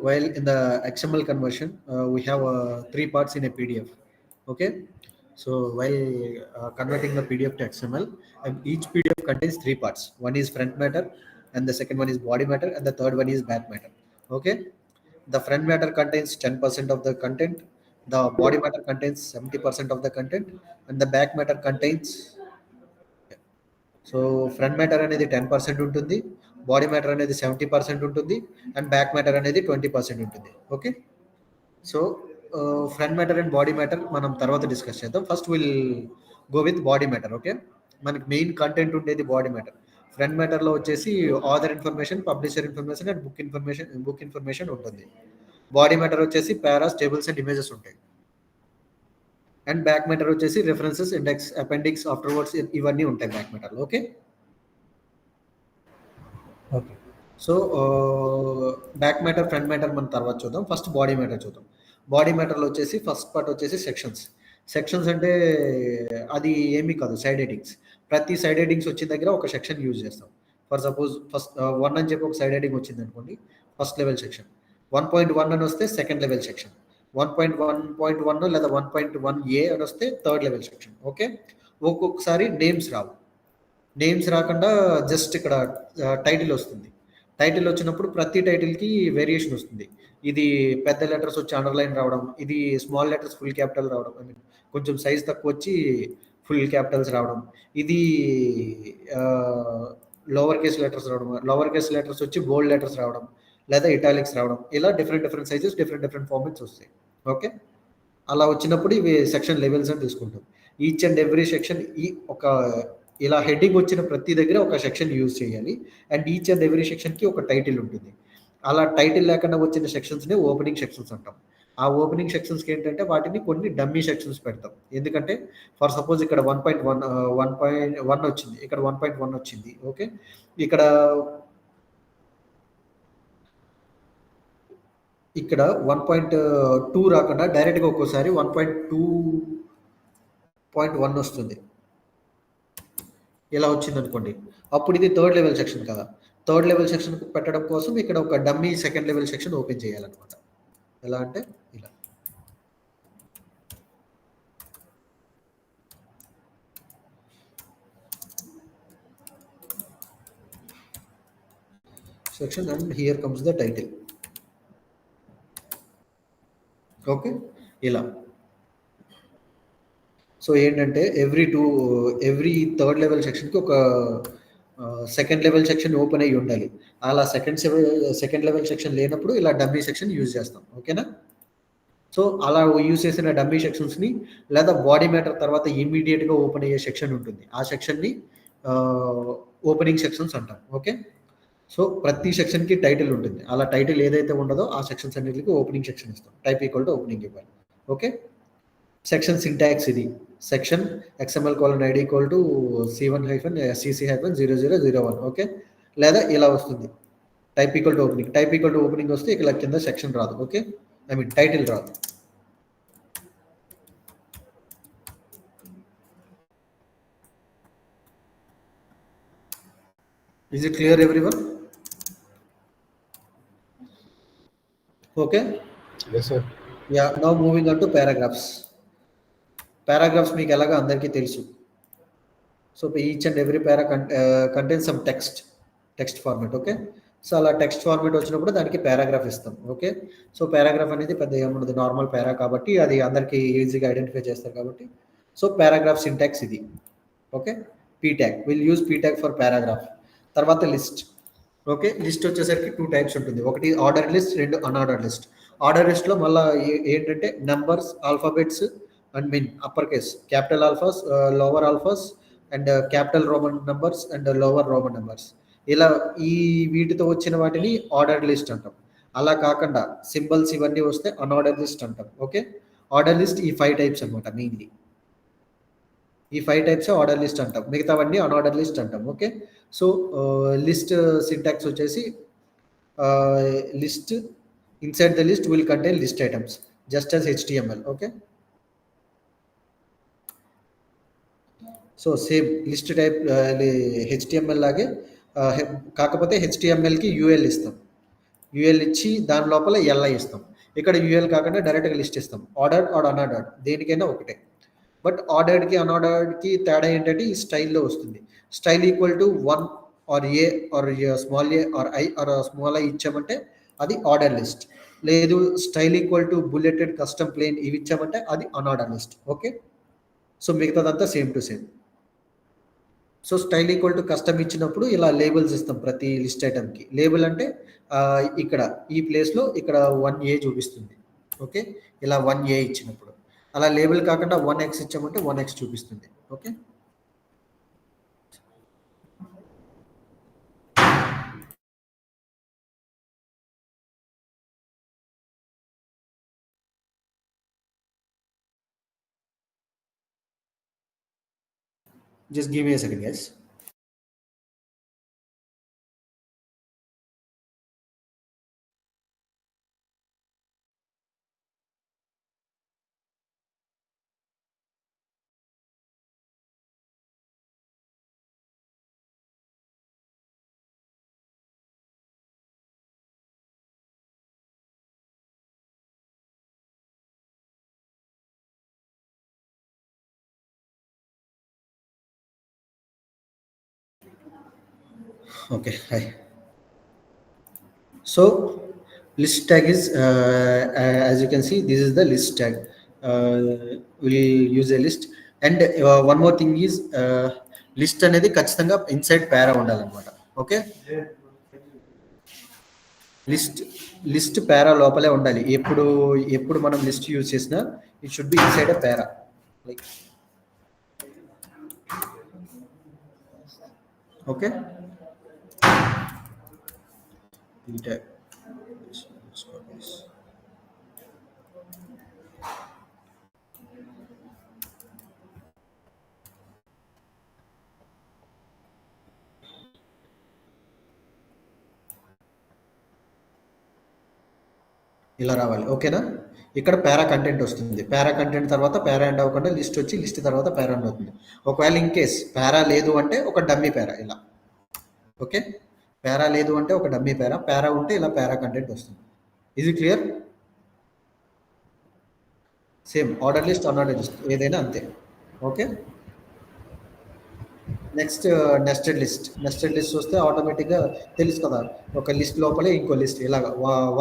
while in the XML conversion, we have three parts in a PDF. Okay, so while converting the PDF to XML, each PDF contains three parts. One is front matter, and the second one is body matter, and the third one is back matter. Okay, the front matter contains 10% of the content, the body matter contains 70% of the content, and the back matter contains, so front matter అనేది 10% ఉంటుంది, body matter అనేది 70% ఉంటుంది, and back matter అనేది 20% ఉంటుంది. Okay, so front matter and body matter మనం తర్వాత discuss చేద్దాం. First will go with body matter. Okay, మనకి మెయిన్ కంటెంట్ ఉండేది బాడీ మ్యాటర్. ఫ్రంట్ మ్యాటర్లో వచ్చేసి author information, publisher information and book information ఉంటుంది. బాడీ మ్యాటర్ వచ్చేసి పారాస్, టేబుల్స్ అండ్ ఇమేజెస్ ఉంటాయి. అండ్ బ్యాక్ మ్యాటర్ వచ్చేసి రెఫరెన్సెస్, ఇండెక్స్, అపెండిక్స్, ఆఫ్టర్వర్డ్స్ ఇవన్నీ ఉంటాయి బ్యాక్ మ్యాటర్లో. Okay okay so back matter, front matter మనం తర్వాత చూద్దాం. ఫస్ట్ బాడీ మ్యాటర్ చూద్దాం. బాడీ మ్యాటర్లో వచ్చేసి ఫస్ట్ పార్ట్ వచ్చేసి సెక్షన్స్. సెక్షన్స్ అంటే అది ఏమీ కాదు, సైడ్ హెడింగ్స్. ప్రతి సైడ్ హెడింగ్స్ వచ్చిన దగ్గర ఒక సెక్షన్ యూజ్ చేస్తాం. ఫర్ సపోజ్ ఫస్ట్ 1 అని చెప్పి ఒక సైడ్ హెడింగ్ వచ్చింది అనుకోండి, ఫస్ట్ లెవెల్ సెక్షన్. 1.1 అని వస్తే సెకండ్ లెవెల్ సెక్షన్. 1.1.1 లేదా 1.1A అని వస్తే థర్డ్ లెవెల్ సెక్షన్. ఓకే, ఒక్కొక్కసారి నేమ్స్ రావు. నేమ్స్ రాకుండా జస్ట్ ఇక్కడ టైటిల్ వస్తుంది. టైటిల్ వచ్చినప్పుడు ప్రతి టైటిల్కి వేరియేషన్ వస్తుంది. ఇది పెద్ద లెటర్స్ వచ్చి అండర్లైన్ రావడం, ఇది స్మాల్ లెటర్స్ ఫుల్ క్యాపిటల్ రావడం, ఐ మీన్ కొంచెం సైజ్ తక్కువ వచ్చి ఫుల్ క్యాపిటల్స్ రావడం, ఇది లోవర్ కేస్ లెటర్స్ రావడం, లోవర్ కేస్ లెటర్స్ వచ్చి బోల్డ్ లెటర్స్ రావడం, లేదా ఇటాలిక్స్ రావడం, ఇలా డిఫరెంట్ సైజెస్, డిఫరెంట్ ఫార్మాట్స్ వస్తాయి. ఓకే, అలా వచ్చినప్పుడు ఇవి సెక్షన్ లెవెల్స్ అని తీసుకుంటాం. ఈచ్ అండ్ ఎవ్రీ సెక్షన్ ఒక ఇలా హెడ్డింగ్ వచ్చిన ప్రతి దగ్గర ఒక సెక్షన్ యూజ్ చేయాలి. అండ్ ఈచ్ అండ్ ఎవ్రీ సెక్షన్కి ఒక టైటిల్ ఉంటుంది. అలా టైటిల్ లేకుండా వచ్చిన సెక్షన్స్ని ఓపెనింగ్ సెక్షన్స్ అంటాం. ఆ ఓపెనింగ్ సెక్షన్స్కి ఏంటంటే వాటిని కొన్ని డమ్మీ సెక్షన్స్ పెడతాం. ఎందుకంటే ఫర్ సపోజ్ ఇక్కడ 1.1 వచ్చింది, ఇక్కడ 1.1 వచ్చింది. ఓకే, ఇక్కడ 1.2 రాకుండా డైరెక్ట్గా ఒక్కోసారి 1.2.1 వస్తుంది. ఇలా వచ్చింది అనుకోండి, అప్పుడు ఇది థర్డ్ లెవెల్ సెక్షన్ కదా. థర్డ్ లెవెల్ సెక్షన్ పెట్టడం కోసం ఇక్కడ ఒక dummy second level section open చేయాలన్నమాట. ఎలా అంటే ఇలా section, and here comes the title. Okay, ఇలా. సో ఏంటంటే ఎవ్రీ థర్డ్ లెవెల్ సెక్షన్కి ఒక సెకండ్ లెవెల్ సెక్షన్ ఓపెన్ అయ్యి ఉండాలి. అలా సెకండ్ లెవెల్ సెక్షన్ లేనప్పుడు ఇలా డమ్మీ సెక్షన్ యూజ్ చేస్తాం. ఓకేనా, సో అలా యూజ్ చేసిన డమ్మీ సెక్షన్స్ని లేదా బాడీ మ్యాటర్ తర్వాత ఇమీడియట్గా ఓపెన్ అయ్యే సెక్షన్ ఉంటుంది, ఆ సెక్షన్ని ఓపెనింగ్ సెక్షన్స్ అంటాం. ఓకే, సో ప్రతి సెక్షన్కి టైటిల్ ఉంటుంది. అలా టైటిల్ ఏదైతే ఉండదో ఆ సెక్షన్స్ అన్నిటికి ఓపెనింగ్ సెక్షన్ ఇస్తాం. టైప్ ఈక్వల్ టు ఓపెనింగ్ ఇవ్వాలి. ఓకే, సెక్షన్ సింటాక్స్ ఇది. Section XML:ID C1-CC-0001. ఓకే, లేదా ఇలా వస్తుంది, type equal to opening. Type equal to opening వస్తే ఇక్కడ కింద సెక్షన్ రాదు. ఓకే, ఐ మీన్ టైటిల్ రాదు. Is it clear everyone? Okay. Yes sir. Yeah, now moving on to paragraphs. Paragraphs మీకు ఎలాగా అందరికీ తెలుసు. So each and every para contains some text format. Okay, so అలా టెక్స్ట్ ఫార్మాట్ వచ్చినప్పుడు దానికి paragraph ఇస్తాం. Okay, so paragraph అనేది పెద్ద ఏముండదు, నార్మల్ పారా కాబట్టి అది అందరికీ ఈజీగా ఐడెంటిఫై చేస్తారు కాబట్టి. సో పారాగ్రాఫ్ సింటాక్స్ ఇది. Okay, p tag will use p tag for paragraph. తర్వాత లిస్ట్. ఓకే, లిస్ట్ వచ్చేసరికి 2 టైప్స్ ఉంటుంది. ఒకటి order list, 2 unorder list. Order లిస్ట్లో మళ్ళీ ఏంటంటే numbers, alphabets and mean upper case, capital alphas, lower alphas and capital Roman numbers and lower Roman numbers, ఇలా వీటితో వచ్చిన వాటిని ఆర్డర్ లిస్ట్ అంటాం. అలా కాకుండా సింబల్స్ ఇవన్నీ వస్తే అన్ఆర్డర్ లిస్ట్ అంటాం. ఓకే, ఆర్డర్ లిస్ట్ ఈ 5 టైప్స్ అనమాట. మెయిన్లీ ఈ 5 టైప్స్ ఆర్డర్ లిస్ట్ అంటాం, మిగతావన్నీ అన్ఆర్డర్ లిస్ట్ అంటాం. ఓకే, సో లిస్ట్ సింటాక్స్ వచ్చేసి list inside the list will contain list items just as HTML. Okay, so same list type HTML లాగే, కాకపోతే HTMLకి UL ఇస్తాం. యూఎల్ ఇచ్చి దాని లోపల ఎల్ఐ ఇస్తాం. ఇక్కడ యూఎల్ కాకుండా డైరెక్ట్గా లిస్ట్ ఇస్తాం. ఆర్డర్డ్ ఆర్ అన్ఆర్డర్డ్ దేనికైనా ఒకటే. బట్ ఆర్డర్డ్కి అన్ఆర్డర్డ్కి తేడా ఏంటంటే ఈ స్టైల్లో వస్తుంది. Style equal to 1 or A or small a or I or small i ఇచ్చామంటే అది ఆర్డర్ లిస్ట్. లేదు style equal to bulleted custom plain ఇవి ఇచ్చామంటే అది అన్ఆర్డర్ లిస్ట్. ఓకే, సో మిగతాదంతా same to same. So style equal to custom ఇచ్చినప్పుడు ఇలా labels ఇస్తాం ప్రతి లిస్ట్ ఐటమ్కి. లేబుల్ అంటే ఇక్కడ ఈ ప్లేస్లో ఇక్కడ 1A చూపిస్తుంది. ఓకే, ఇలా 1A ఇచ్చినప్పుడు. అలా లేబుల్ కాకుండా 1X ఇచ్చామంటే 1X చూపిస్తుంది. Okay, just give me a second guys. Okay, hi. So list tag is as you can see, this is the list tag. We'll use a list, and one more thing is list అనేది ఖచ్చితంగా inside పారా ఉండాలన్నమాట. Okay, list పారా లోపలే ఉండాలి. ఎప్పుడు మనం list use చేసినా it should be inside a para. Like okay, ఇలా రావాలి. ఓకేనా, ఇక్కడ పారా కంటెంట్ వస్తుంది. పారా కంటెంట్ తర్వాత పారా ఎండ్ అవ్వకుండా లిస్ట్ వచ్చి లిస్ట్ తర్వాత పారా ఎండ్ అవుతుంది. ఒకవేళ ఇన్ కేస్ పారా లేదు అంటే ఒక డమ్మీ పారా ఇలా. ఓకే, పారా లేదు అంటే ఒక డమ్మీ పారా, పారా ఉంటే ఇలా పారా కంటెంట్ వస్తుంది. ఇది clear? Same order list unorder list ఏదైనా అంతే. ఓకే, నెక్స్ట్ నెస్టెడ్ లిస్ట్ వస్తే ఆటోమేటిక్గా తెలుసు కదా, ఒక లిస్ట్ లోపలే ఇంకో లిస్ట్ ఇలాగ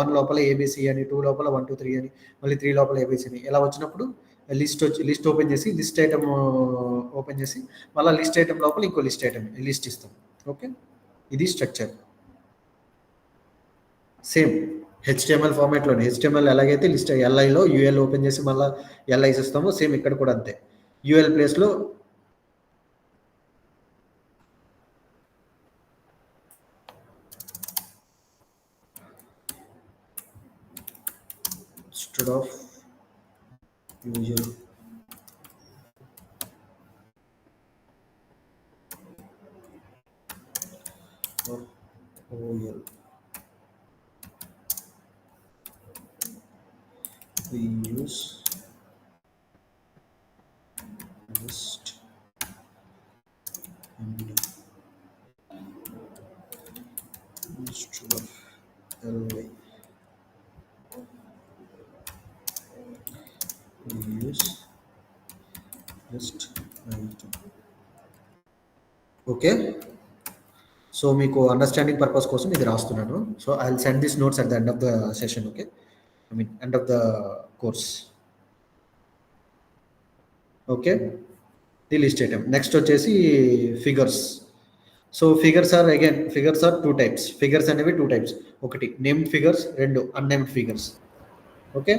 1 లోపల ఏబిసి అని, 2 లోపల 1 2 3 అని, మళ్ళీ 3 లోపల ఏబిసి అని ఇలా వచ్చినప్పుడు లిస్ట్ ఓపెన్ చేసి లిస్ట్ ఐటమ్ ఓపెన్ చేసి మళ్ళీ లిస్ట్ ఐటమ్ లోపల ఇంకో లిస్ట్ ఇస్తాం. ఓకే, ఇది స్ట్రక్చర్. సేమ్ హెచ్టిఎంఎల్ ఫార్మాట్లోనే హెచ్టిఎంఎల్ ఎలాగైతే లిస్ట్ ఎల్ఐలో యూఎల్ ఓపెన్ చేసి మళ్ళీ ఎల్ఐస్ ఇస్తామో సేమ్ ఇక్కడ కూడా అంతే. యూఎల్ ప్లేస్లో instead of usual or OL we use list and instead of LY we use list item. Okay, so మీకు అండర్స్టాండింగ్ పర్పస్ కోసం ఇది రాస్తున్నాను. So I will send this notes at the end of the session. Okay, I mean end of the course. Okay, the list item. Next వచ్చేసి figures. So figures are 2 types. Figures అనేవి 2 types. ఒకటి named figures, 2 unnamed figures. Okay,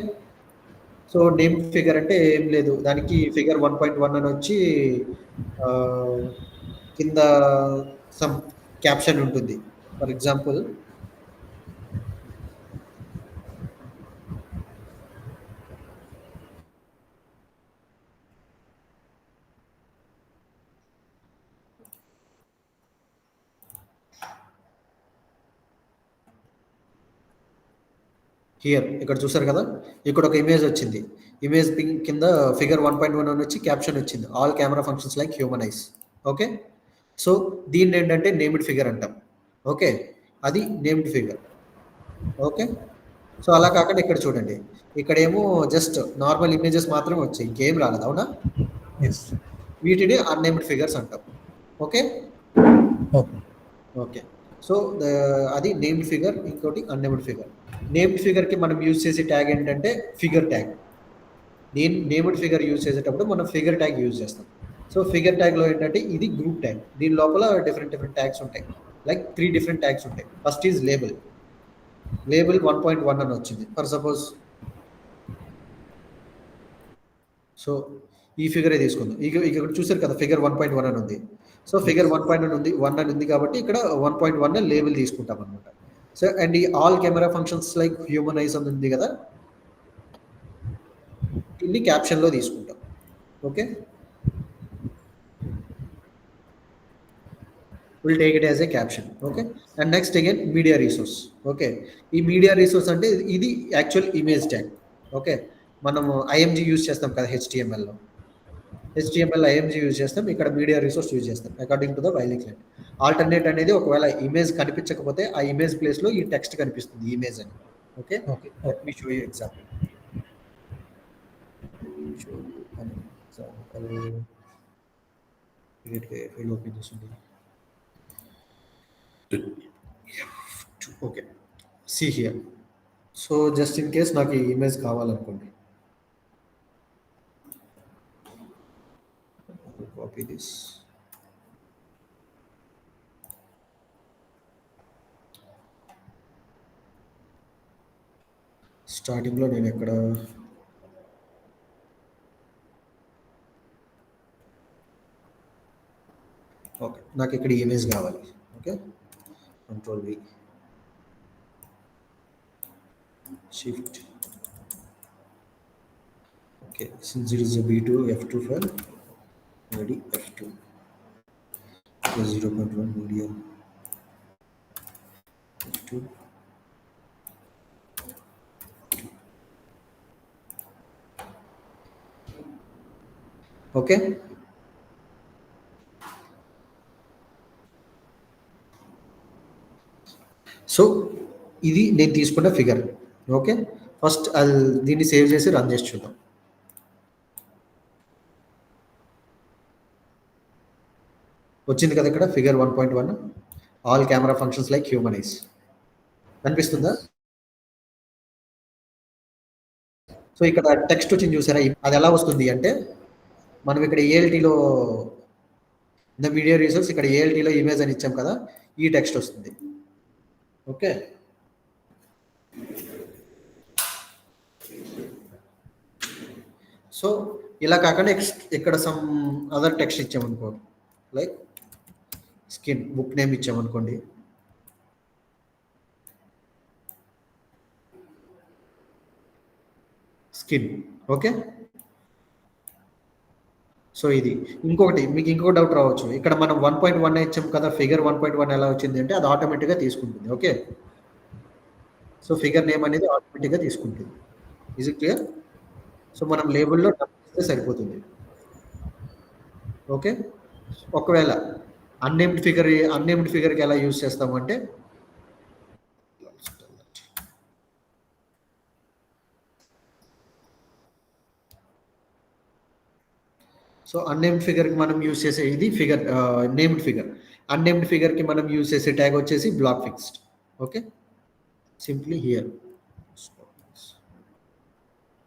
so named figure అంటే ఏం లేదు, దానికి figure 1.1 అని వచ్చి కింద సమ్ క్యాప్షన్ ఉంటుంది. ఫర్ ఎగ్జాంపుల్ హియర్ ఇక్కడ చూసారు కదా, ఇక్కడ ఒక ఇమేజ్ వచ్చింది. ఇమేజ్ కింద ఫిగర్ 1.1 అని వచ్చి క్యాప్షన్ వచ్చింది, all camera functions like human ice. Okay, so దీన్ని ఏంటంటే నేమ్డ్ ఫిగర్ అంటాం. ఓకే, అది నేమ్డ్ ఫిగర్. ఓకే. సో అలా కాకుండా ఇక్కడ చూడండి, ఇక్కడేమో జస్ట్ నార్మల్ ఇమేజెస్ మాత్రమే వచ్చాయి, ఇంకేం రాలేదు, అవునా? ఎస్. వీటిని అన్నేమ్డ్ ఫిగర్స్ అంటాం. ఓకే. ఓకే. ఓకే. సో అది నేమ్డ్ ఫిగర్, ఇంకోటి అన్నేమ్డ్ ఫిగర్. నేమ్డ్ ఫిగర్కి మనం యూజ్ చేసే ట్యాగ్ ఏంటంటే figure tag. Named figure use చేసేటప్పుడు మనం ఫిగర్ ట్యాగ్ యూజ్ చేస్తాం. సో ఫిగర్ ట్యాగ్లో ఏంటంటే ఇది గ్రూప్ ట్యాగ్, దీని లోపల డిఫరెంట్ ట్యాగ్స్ ఉంటాయి. లైక్ 3 డిఫరెంట్ ట్యాగ్స్ ఉంటాయి. First is label. లేబుల్ 1.1 అని వచ్చింది ఫర్ సపోజ్. సో ఈ ఫిగరే తీసుకుందాం. ఇక్కడ చూసారు కదా, ఫిగర్ 1.1 అని ఉంది. సో ఫిగర్ 1.1 ఉంది, 1 అని ఉంది కాబట్టి ఇక్కడ 1.1 లేబుల్ తీసుకుంటాం అనమాట. సో అండ్ ఈ all camera functions like human ice అని ఉంది కదా, దీన్ని క్యాప్షన్లో తీసుకుంటాం. Okay, will take it as a caption. Okay. And next again media resource. Okay, ఈ మీడియా రిసోర్స్ అంటే ఇది యాక్చువల్ ఇమేజ్ ట్యాగ్. ఓకే, మనము ఐఎంజీ యూజ్ చేస్తాం కదా హెచ్టిఎంఎల్లో. హెచ్టిఎంఎల్ ఐఎంజీ యూజ్ చేస్తాం, ఇక్కడ మీడియా రిసోర్స్ యూజ్ చేస్తాం according to the while client. Alternate అనేది ఒకవేళ ఇమేజ్ కనిపించకపోతే ఆ ఇమేజ్ ప్లేస్లో ఈ టెక్స్ట్ కనిపిస్తుంది, ఇమేజ్ అని. Okay, let me show you example. Open చేస్తుంది. Okay, see here. So just in case నాకు ఈ ఇమేజ్ కావాలనుకోండి, కాపీ దిస్. స్టార్టింగ్లో నేను ఎక్కడ, ఓకే నాకు ఇక్కడ ఇమేజ్ కావాలి. Okay, control V, shift. Okay, since it is a B2 F2 file, ready F2 0.1 media F2. Okay, so ఇది నేను తీసుకున్న ఫిగర్. ఓకే, ఫస్ట్ అది దీన్ని సేవ్ చేసి రన్ చేసి చూద్దాం. వచ్చింది కదా ఇక్కడ figure 1.1, all camera functions like human ice కనిపిస్తుందా? సో ఇక్కడ టెక్స్ట్ వచ్చింది చూసారా, అది ఎలా వస్తుంది అంటే మనం ఇక్కడ ఏఎల్టీలో ద మీడియా రిసోర్స్, ఇక్కడ ఏఎల్టీలో ఇమేజ్ అని ఇచ్చాం కదా, ఈ టెక్స్ట్ వస్తుంది. ఓకే, సో ఇలా కాకుండా ఇక్కడ సమ్ అదర్ టెక్స్ట్ ఇచ్చామనుకో, లైక్ స్కిన్, బుక్ నేమ్ ఇచ్చామనుకోండి, స్కిన్. ఓకే, సో ఇది ఇంకొకటి మీకు ఇంకొక డౌట్ రావచ్చు, ఇక్కడ మనం 1.1 ఇచ్చాం కదా, ఫిగర్ 1.1 ఎలా వచ్చింది అంటే అది ఆటోమేటిక్గా తీసుకుంటుంది. ఓకే, సో ఫిగర్ నేమ్ అనేది ఆటోమేటిక్గా తీసుకుంటుంది. Is it clear? సో మనం లేబుల్లో ఇస్తే సరిపోతుంది. ఓకే, ఒకవేళ అన్నేమ్డ్ ఫిగర్కి ఎలా యూజ్ చేస్తామంటే, సో అన్నేమ్డ్ ఫిగర్కి మనం యూజ్ చేసే ఇది ఫిగర్, నేమ్డ్ ఫిగర్. అన్నేమ్డ్ ఫిగర్కి మనం యూజ్ చేసే ట్యాగ్ వచ్చేసి block fixed. Okay, simply here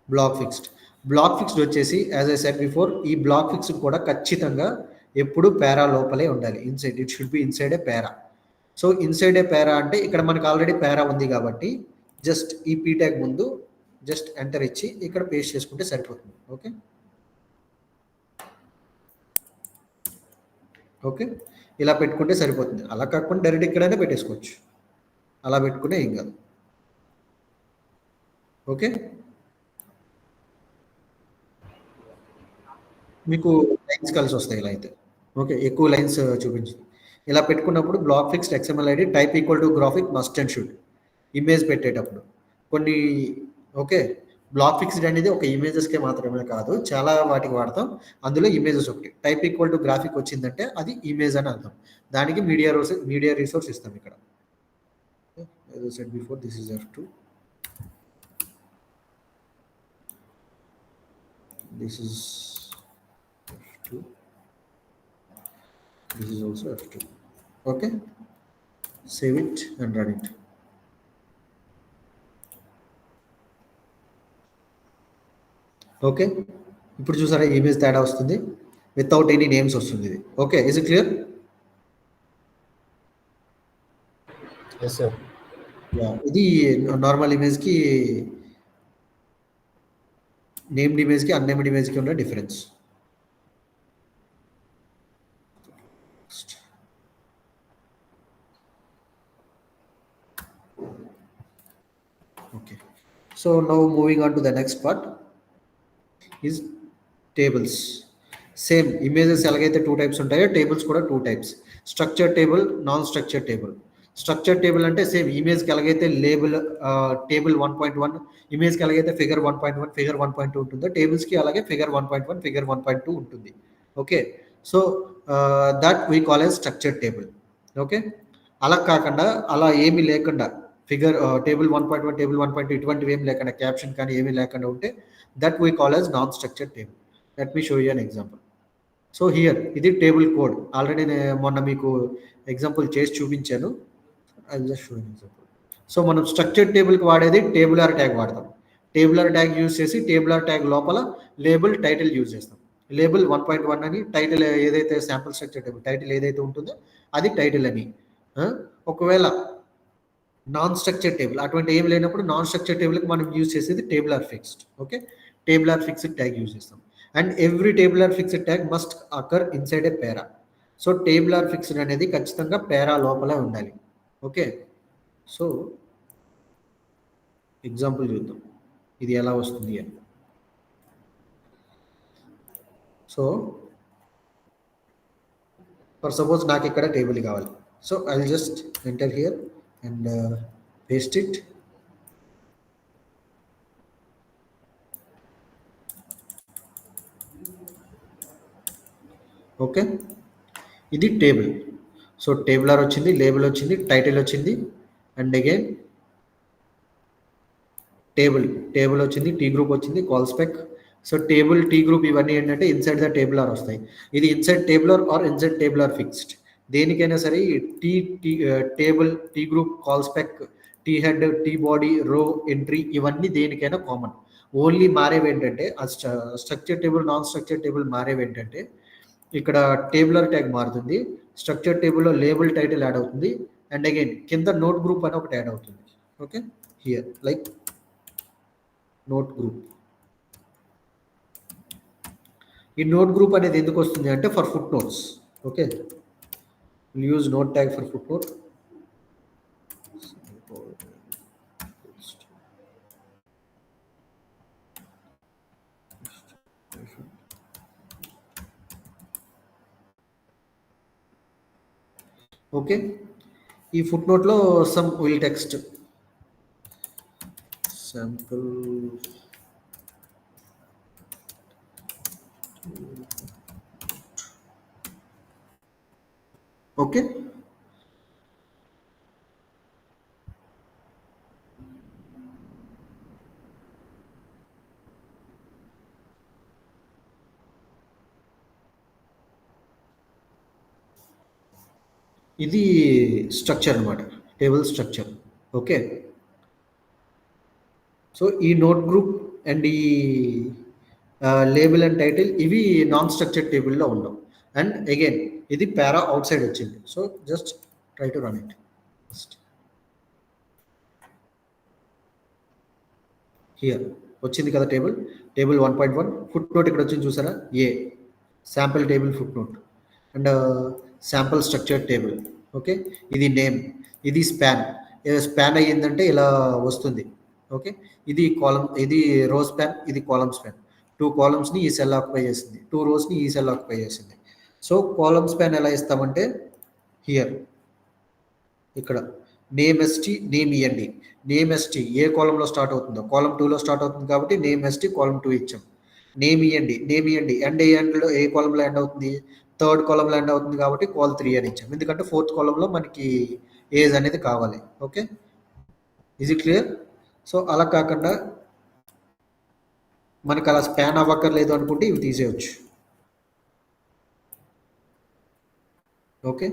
block fixed వచ్చేసి యాజ్ ఐ సెడ్ బిఫోర్, ఈ బ్లాక్ ఫిక్స్డ్ కూడా ఖచ్చితంగా ఎప్పుడు పేరా లోపలే ఉండాలి. Inside, it should be inside a para. So inside a para అంటే ఇక్కడ మనకు ఆల్రెడీ పేరా ఉంది కాబట్టి జస్ట్ ఈ పీ ట్యాగ్ ముందు జస్ట్ ఎంటర్ ఇచ్చి ఇక్కడ పేస్ట్ చేసుకుంటే సరిపోతుంది. ఓకే, ఓకే ఇలా పెట్టుకుంటే సరిపోతుంది. అలా కాకుండా డైరెక్ట్ ఇక్కడైనా పెట్టేసుకోవచ్చు, అలా పెట్టుకునే ఏం కాదు. ఓకే, మీకు లైన్స్ కలిసి వస్తాయి ఇలా అయితే. ఓకే, ఎక్కువ లైన్స్ చూపించింది. ఇలా పెట్టుకున్నప్పుడు block fixed XML ID type equal to graphic must and should image పెట్టేటప్పుడు కొన్ని. ఓకే, బ్లాక్ ఫిక్స్డ్ అనేది ఒక ఇమేజెస్కే మాత్రమే కాదు, చాలా వాటికి వాడతాం. అందులో ఇమేజెస్ ఒకటి. టైప్ ఈక్వల్ టు గ్రాఫిక్ వచ్చిందంటే అది ఇమేజ్ అని అర్థం. దానికి మీడియా రిసోర్స్ ఇస్తాం ఇక్కడ. as I said before, this is F2, this is F2, this is also F2. Okay, save it and run it. Okay, ఇప్పుడు చూసారా ఇమేజ్ తేడా వస్తుంది, వితౌట్ ఎనీ నేమ్స్ వస్తుంది ఇది. Okay, is it clear? Yes, sir. ఇది normal ఇమేజ్కి, named ఇమేజ్కి, unnamed ఇమేజ్కి ఉన్న difference. Okay, so now moving on to the next part is tables. Same images ఎలాగైతే 2 types ఉంటాయో టేబుల్స్ కూడా 2 types, structure table, non structure table. Structure table అంటే same ఇమేజ్కి ఎలాగైతే label table 1.1, ఇమేజ్కి ఎలాగైతే figure 1.1, figure 1.2 ఉంటుందో టేబుల్స్కి అలాగే figure 1.1, figure 1.2 ఉంటుంది. Okay, so that we call as structure table. Okay, అలా కాకుండా అలా ఏమీ లేకుండా ఫిగర్ టేబుల్ 1.1, టేబుల్ 1.2 ఇటువంటివి ఏమి లేకుండా, క్యాప్షన్ కానీ ఏమీ లేకుండా ఉంటే that we call as non structure table. Let me show you an example. So here ఇది టేబుల్ కోడ్, ఆల్రెడీ నేను మొన్న మీకు ఎగ్జాంపుల్ చేసి చూపించాను. I just show you example. So మనం స్ట్రక్చర్ టేబుల్కి వాడేది టేబులర్ ట్యాగ్ వాడతాం. టేబులర్ ట్యాగ్ యూజ్ చేసి టేబులర్ ట్యాగ్ లోపల లేబుల్, టైటిల్ యూజ్ చేస్తాం. లేబుల్ 1.1 అని, టైటిల్ ఏదైతే శాంపుల్ స్ట్రక్చర్ టేబుల్ టైటిల్ ఏదైతే ఉంటుందో అది టైటిల్ అని. ఒకవేళ నాన్ స్ట్రక్చర్ టేబుల్ అటువంటి ఏం లేనప్పుడు నాన్ స్ట్రక్చర్ టేబుల్కి మనం యూజ్ చేసేది tabular fixed. Okay, tabular fixed tag use చేస్తాం. And every tabular fixed tag must occur inside a para. So tabular fixed అనేది ఖచ్చితంగా పేరా లోపలే ఉండాలి. ఓకే, సో ఎగ్జాంపుల్ చూద్దాం ఇది ఎలా వస్తుంది అని. సో ఫర్ సపోజ్ నాకు ఇక్కడ టేబుల్ కావాలి. So I will just enter here and paste it. Okay, ఇది టేబుల్. సో టేబులర్ వచ్చింది, లేబుల్ వచ్చింది, టైటిల్ వచ్చింది, అండ్ అగైన్ టేబుల్ వచ్చింది, టీ గ్రూప్ వచ్చింది, col spec. So table, T group ఇవన్నీ ఏంటంటే ఇన్సైడ్ ద టేబులర్ వస్తాయి. ఇది inside tabular or inside tabular fixed, దేనికైనా సరే table, T group, col spec, T head, T body, row, entry ఇవన్నీ దేనికైనా కామన్. ఓన్లీ మారేవి ఏంటంటే structure table, non structure table మారేవి ఏంటంటే ఇక్కడ టేబులర్ ట్యాగ్ మారుతుంది, స్ట్రక్చర్ టేబుల్లో లేబుల్, టైటిల్ యాడ్ అవుతుంది, అండ్ అగైన్ కింద నోట్ గ్రూప్ అని ఒకటి యాడ్ అవుతుంది. Okay, here like note group. ఈ నోట్ గ్రూప్ అనేది ఎందుకు వస్తుంది అంటే for foot notes. Okay, will use note tag for foot note. Okay, ఈ ఫుట్ నోట్లో some will text sample. Okay, ఇది స్ట్రక్చర్ అనమాట, టేబుల్ స్ట్రక్చర్. ఓకే, సో ఈ నోట్ గ్రూప్ అండ్ ఈ లేబుల్ అండ్ టైటిల్ ఇవి నాన్ స్ట్రక్చర్ టేబుల్లో ఉండవు. And again ఇది పారా అవుట్ సైడ్ వచ్చింది. So just try to run it. Here వచ్చింది కదా టేబుల్ 1.1, ఫుట్ నోట్ ఇక్కడ వచ్చింది చూసారా, ఏ sample table foot note and sample structure table. Okay, ఇది నేమ్, ఇది స్పాన్ అయ్యిందంటే ఇలా వస్తుంది. ఓకే, ఇది కాలం, ఇది రో స్పాన్, ఇది కాలమ్ స్పాన్. 2 కాలమ్స్ని ఈ సెల్ ఆక్యుపై చేసింది, 2 రోస్ని ఈ సెల్ ఆక్యుపై చేసింది. సో కాలమ్ స్పాన్ ఎలా ఇస్తామంటే హియర్ ఇక్కడ నేమ్ ఎస్టీ, నేమ్ ఇవ్వండి. నేమ్ ఎస్టీ ఏ కాలంలో స్టార్ట్ అవుతుందో కాలం 2లో స్టార్ట్ అవుతుంది కాబట్టి నేమ్ ఎస్టీ కాలం 2 ఇచ్చాం. నేమ్ ఇవ్వండి, ఎండ్ ఎండ్లో ఏ కాలంలో ఎండ్ అవుతుంది, 3rd కాలంలో ఎండ్ అవుతుంది కాబట్టి కాల్ 3 అని ఇచ్చాం. ఎందుకంటే 4th కాలంలో మనకి ఏజ్ అనేది కావాలి. Okay, is it clear? So అలా కాకుండా మనకు అలా స్పాన్ అవ్వక్కర్లేదు అనుకుంటే ఇవి తీసేయచ్చు. ఓకే,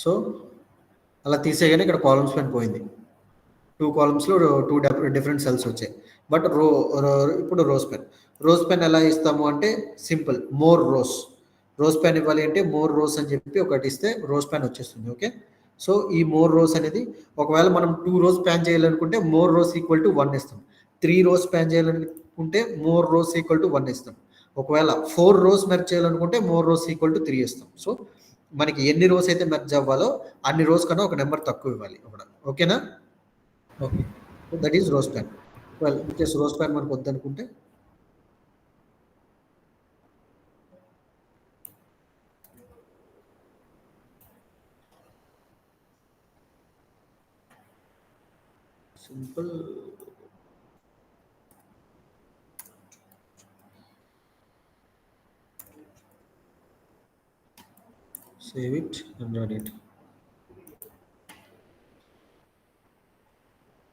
సో అలా తీసేయగానే ఇక్కడ కాలమ్స్ పైన పోయింది. 2 కాలమ్స్‌లో 2 డిఫరెంట్ సెల్స్ వచ్చాయి. బట్ ఇప్పుడు రోస్ పెన్ ఎలా ఇస్తాము అంటే simple, more rows. Rowspan ఇవ్వాలి అంటే మోర్ రోస్ అని చెప్పి ఒకటి ఇస్తే రోస్ పెన్ వచ్చేస్తుంది. ఓకే, సో ఈ మోర్ రోస్ అనేది ఒకవేళ మనం 2 రోస్ ప్యాన్ చేయాలనుకుంటే మోర్ రోస్ ఈక్వల్ టు 1 ఇస్తాం. 3 రోస్ ప్యాన్ చేయాలనుకుంటే మోర్ రోస్ ఈక్వల్ టు 1 ఇస్తాం. ఒకవేళ 4 రోస్ మెర్జ్ చేయాలనుకుంటే మోర్ రోస్ ఈక్వల్ టు 3 ఇస్తాం. సో మనకి ఎన్ని రోస్ అయితే మెర్జ్ అవ్వాలో అన్ని రోస్ కన్నా ఒక నెంబర్ తక్కువ ఇవ్వాలి అక్కడ. ఓకేనా? Okay, that is rowspan. Well, in case rowspan మనకు వద్దనుకుంటే simple save it and run it.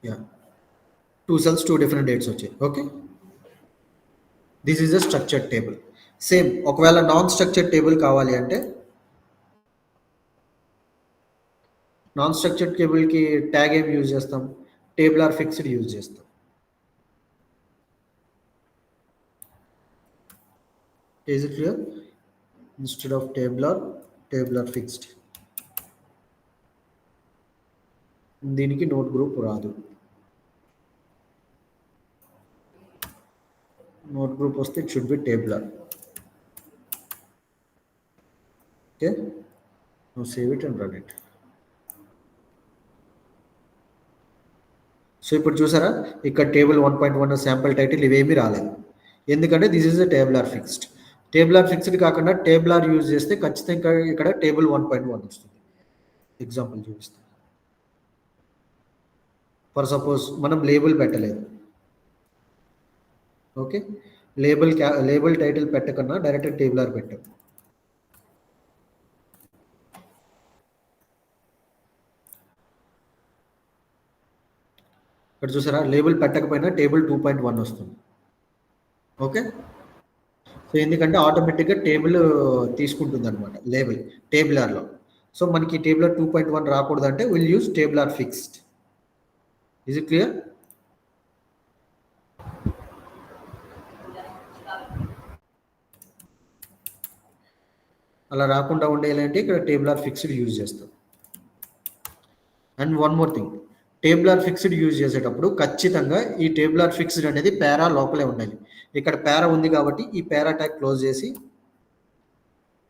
Yeah, 2 cells 2 different dates వచ్చాయి. Okay, this is a structured table. Same ఒకవేళ నాన్ స్ట్రక్చర్డ్ టేబుల్ కావాలి అంటే నాన్ స్ట్రక్చర్డ్ టేబుల్కి tag ఏం use చేస్తాం? Tabular fixed use చేస్తాం. Is it clear? Instead of tabular fixed. దీనికి note group రాదు. నోట్ గ్రూప్ వస్తే it should be tabular. Okay, no save it and run it. So ఇప్పుడు చూసారా, ఇక్కడ టేబుల్ 1.1 శాంపుల్ టైటిల్ ఇవేమీ రాలేదు. ఎందుకంటే this is a tabular fixed. Tabular fixed కాకుండా టేబుల్ ఆర్ యూజ్ చేస్తే ఖచ్చితంగా ఇక్కడ టేబుల్ 1.1 వస్తుంది. ఎగ్జాంపుల్ చూపిస్తాను. ఫర్ సపోజ్ మనం లేబుల్ పెట్టలేదు. ఓకే, లేబుల్ టైటిల్ పెట్టకన్నా డైరెక్ట్ టేబుల్ ఆర్ పెట్టాం. ఇక్కడ చూసారా, లేబుల్ పెట్టకపోయినా టేబుల్ 2.1 వస్తుంది. ఓకే, సో ఎందుకంటే ఆటోమేటిక్గా టేబుల్ తీసుకుంటుంది అనమాట లేబుల్ టేబుల్ ఆర్లో. సో మనకి టేబుల్ ఆర్ 2.1 రాకూడదు అంటే will use tabular fixed. Is it clear? అలా రాకుండా ఉండేయాలంటే ఇక్కడ టేబుల్ ఆర్ ఫిక్స్డ్ యూజ్ చేస్తాం. And one more thing, tabular fixed use చేసేటప్పుడు ఖచ్చితంగా ఈ టేబుల్ ఆర్ ఫిక్స్డ్ అనేది పేరా లోపలే ఉండాలి. ఇక్కడ పేరా ఉంది కాబట్టి ఈ పేరా ట్యాగ్ క్లోజ్ చేసి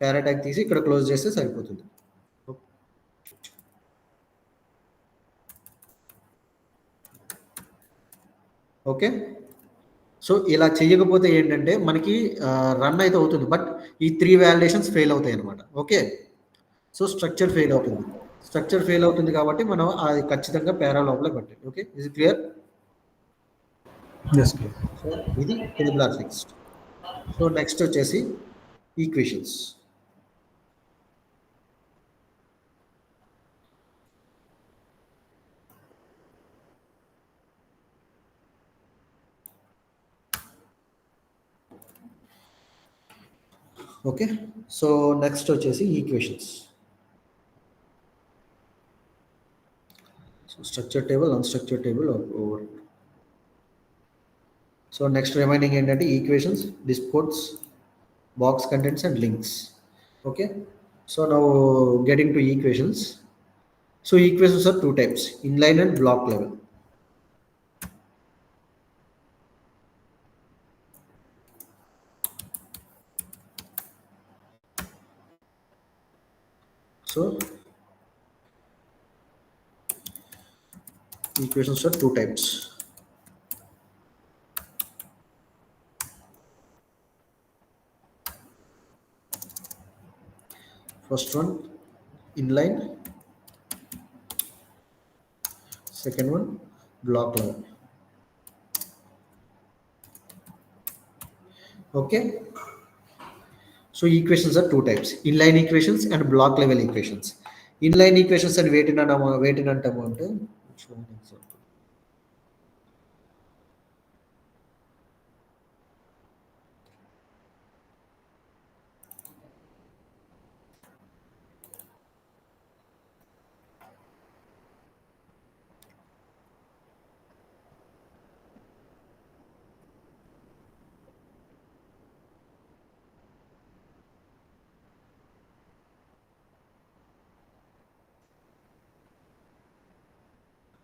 పేరా ట్యాగ్ తీసి ఇక్కడ క్లోజ్ చేస్తే సరిపోతుంది. ఓకే, సో ఇలా చేయకపోతే ఏంటంటే మనకి రన్ అయితే అవుతుంది, బట్ ఈ 3 వ్యాలిడేషన్స్ ఫెయిల్ అవుతాయి అనమాట. ఓకే, సో స్ట్రక్చర్ ఫెయిల్ అవుతుంది. స్ట్రక్చర్ ఫెయిల్ అవుతుంది కాబట్టి మనం అది ఖచ్చితంగా పేరా లోపల పెట్టాలి. Okay, is clear? Yes, clear. So ఇది tabular fixed. So next వచ్చేసి ఈక్వేషన్స్. ఓకే, సో నెక్స్ట్ వచ్చేసి equations. So structure table, unstructure table over. So next remaining ఏంటంటే equations, disp quotes, box contents and links. Okay, so now getting to equations. So equations are two types, inline and block level. So equations are two types. First one inline, second one block level. Okay, so equations are two types, inline equations and block level equations. Inline equations and weight in amount.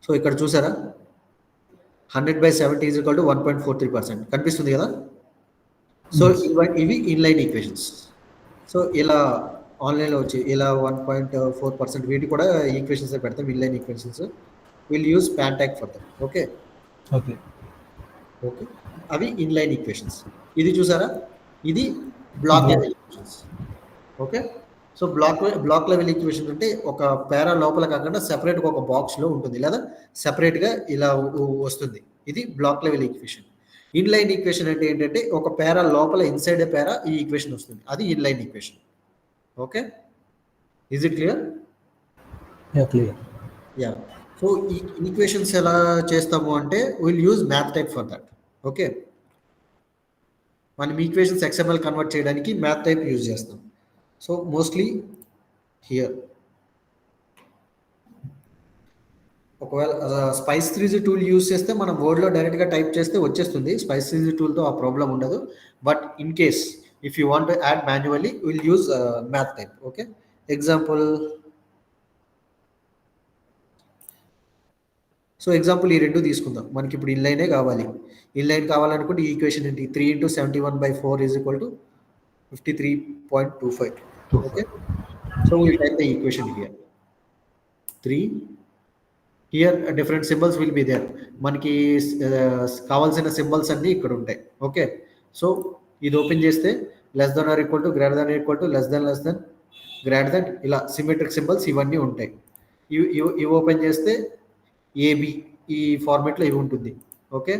So ఇక్కడ చూసారా 100/70 is equal to 1.43% కనిపిస్తుంది కదా. So ఇవి inline equations. So ఇలా ఆన్లైన్లో వచ్చి ఇలా 1.4% వీటి కూడా ఈక్వేషన్స్ పెడతాం, ఇన్లైన్ ఈక్వేషన్స్. విల్ యూజ్ ప్యాంటాక్ for them. Okay okay okay, అవి ఇన్లైన్ ఈక్వేషన్స్. ఇది చూసారా, ఇది block level equations. Okay, so block level equation అంటే ఒక పేరా లోపల కాకుండా సెపరేట్గా ఒక బాక్స్లో ఉంటుంది, లేదా సెపరేట్గా ఇలా వస్తుంది. ఇది block level equation. Inline equation అంటే ఏంటంటే ఒక పేరా లోపల ఇన్సైడ్ పేరా ఈ ఈక్వేషన్ వస్తుంది, అది inline equation. Okay, is it clear? Clear. Yeah, so ఈ ఈక్వేషన్స్ ఎలా చేస్తాము అంటే will use math type for that. Okay, మనం ఈక్వేషన్స్ XML కన్వర్ట్ చేయడానికి మ్యాథ్ టైప్ యూజ్ చేస్తాం. సో మోస్ట్లీ హియర్ ఒకవేళ స్పైస్ 3G టూల్ యూజ్ చేస్తే మనం వర్డ్లో డైరెక్ట్గా టైప్ చేస్తే వచ్చేస్తుంది. స్పైస్ 3G టూల్తో ఆ ప్రాబ్లం ఉండదు. But in case if you want to add manually will use math type. Okay, example. So example ఈ రెండు తీసుకుందాం. మనకి ఇప్పుడు ఇన్లైనే కావాలి. ఇన్లైన్ కావాలనుకుంటే ఈ ఈక్వేషన్ ఏంటి, 3 × 71/4 is equal to 53.25. Okay, so we type the equation here. 3 here different symbols will be there. మనకి కావాల్సిన సింబల్స్ అన్ని ఇక్కడ ఉంటాయి. ఓకే, సో ఇది ఓపెన్ చేస్తే less than or equal to, greater than equal to, less than greater than, ఇలా symmetric symbols ఇవన్నీ ఉంటాయి. ఇవి ఓపెన్ చేస్తే ఏబి ఈ ఫార్మేట్లో ఇవి ఉంటుంది. ఓకే,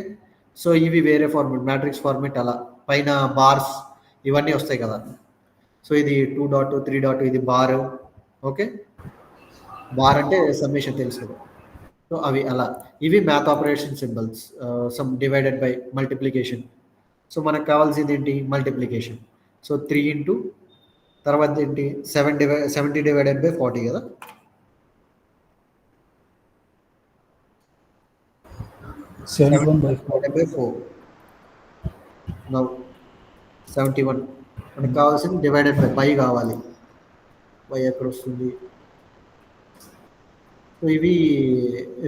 సో ఇవి వేరే ఫార్మేట్, మ్యాట్రిక్స్ ఫార్మేట్, అలా పైన బార్స్ ఇవన్నీ వస్తాయి కదా. సో ఇది 2 డాట్ 3 డాట్, ఇది బార్. ఓకే, బార్ అంటే సమ్మేషన్ తెలుసు కదా. సో అవి అలా, ఇవి math operation symbols, some divided by, multiplication. So మనకు కావాల్సింది ఏంటి, మల్టిప్లికేషన్. సో 3 ఇంటూ తర్వాత ఏంటి 70 డివైడెడ్ బై 40 కదా. by 4. Now 71 మనకు కావాల్సింది డివైడెడ్ బై పై కావాలి. పై ఎక్కడ వస్తుంది? సో ఇవి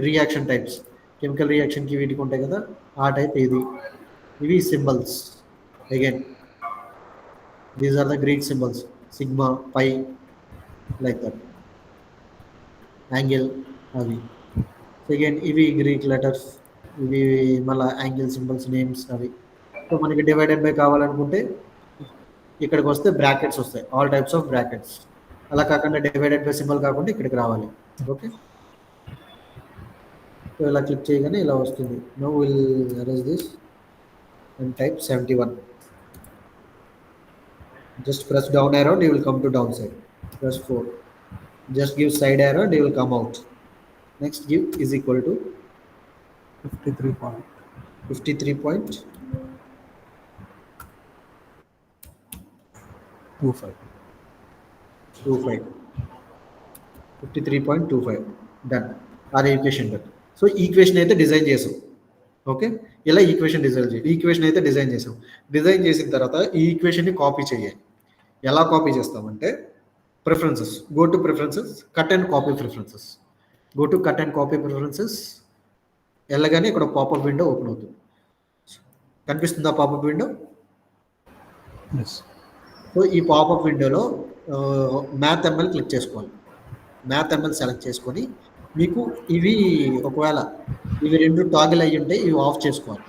రియాక్షన్ టైప్స్, కెమికల్ రియాక్షన్కి వీటికి ఉంటాయి కదా, ఆ టైప్ ఇది. ఇవి symbols again, these are the Greek symbols, sigma, pi, like that, angle అవి. అగైన్ ఇవి గ్రీక్ లెటర్స్, ఇవి మళ్ళీ యాంగిల్ సింబల్స్, నేమ్స్ అవి. సో మనకి డివైడెడ్ బై కావాలనుకుంటే ఇక్కడికి వస్తే బ్రాకెట్స్ వస్తాయి, ఆల్ టైప్స్ ఆఫ్ బ్రాకెట్స్. అలా కాకుండా డివైడెడ్ బై సింబల్ కాకుండా ఇక్కడికి రావాలి. ఓకే, సో ఇలా క్లిక్ చేయగానే ఇలా వస్తుంది. Now will arrange this and type 71. Just press down arrow and you will come to down side. Press 4. Just give side arrow and you will come out. Next give is equal to 53.25. 53.25 done. ఆ equation done. So equation అయితే design చేసాం. Okay, ఇలా equation equation అయితే design చేసాం. Design చేసిన తర్వాత ఈ ఈక్వేషన్ని కాపీ చేయాలి. ఎలా కాపీ చేస్తామంటే preferences, go to preferences, cut and copy preferences, go to cut and copy preferences. వెళ్ళగానే ఇక్కడ పాపప్ విండో ఓపెన్ అవుతుంది. కనిపిస్తుందా పాపప్ విండో? Yes. సో ఈ పాపప్ విండోలో మ్యాథ్ ఎంఎల్ క్లిక్ చేసుకోవాలి. మ్యాథ్ ఎంఎల్ సెలెక్ట్ చేసుకొని మీకు ఇవి ఒకవేళ ఇవి 2 టాగిల్ అయ్యి ఉంటే ఇవి ఆఫ్ చేసుకోవాలి.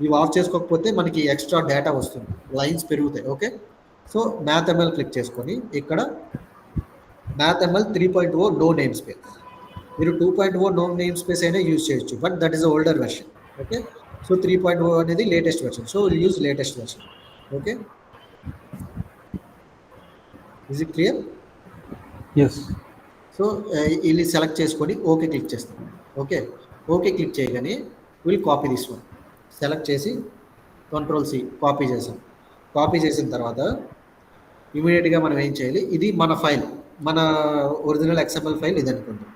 ఇవి ఆఫ్ చేసుకోకపోతే మనకి ఎక్స్ట్రా డేటా వస్తుంది, లైన్స్ పెరుగుతాయి. Okay, so math ML click చేసుకొని ఇక్కడ math ML 3.0 no name space. మీరు 2.0 నో నేమ్ స్పేస్ అయినా యూజ్ చేయొచ్చు, but that is older version. Okay, so 3.0 అనేది latest version, so will use latest version. Okay, is it clear? Yes. So ఇది select చేసుకొని okay click చేస్తాం. Okay, okay click చేయగానే will copy this one. Select చేసి Ctrl+C copy చేసాం. Copy చేసిన తర్వాత ఇమీడియట్గా మనం ఏం చేయాలి, ఇది మన ఫైల్, మన ఒరిజినల్ XML ఫైల్ ఇది అనుకుందాం.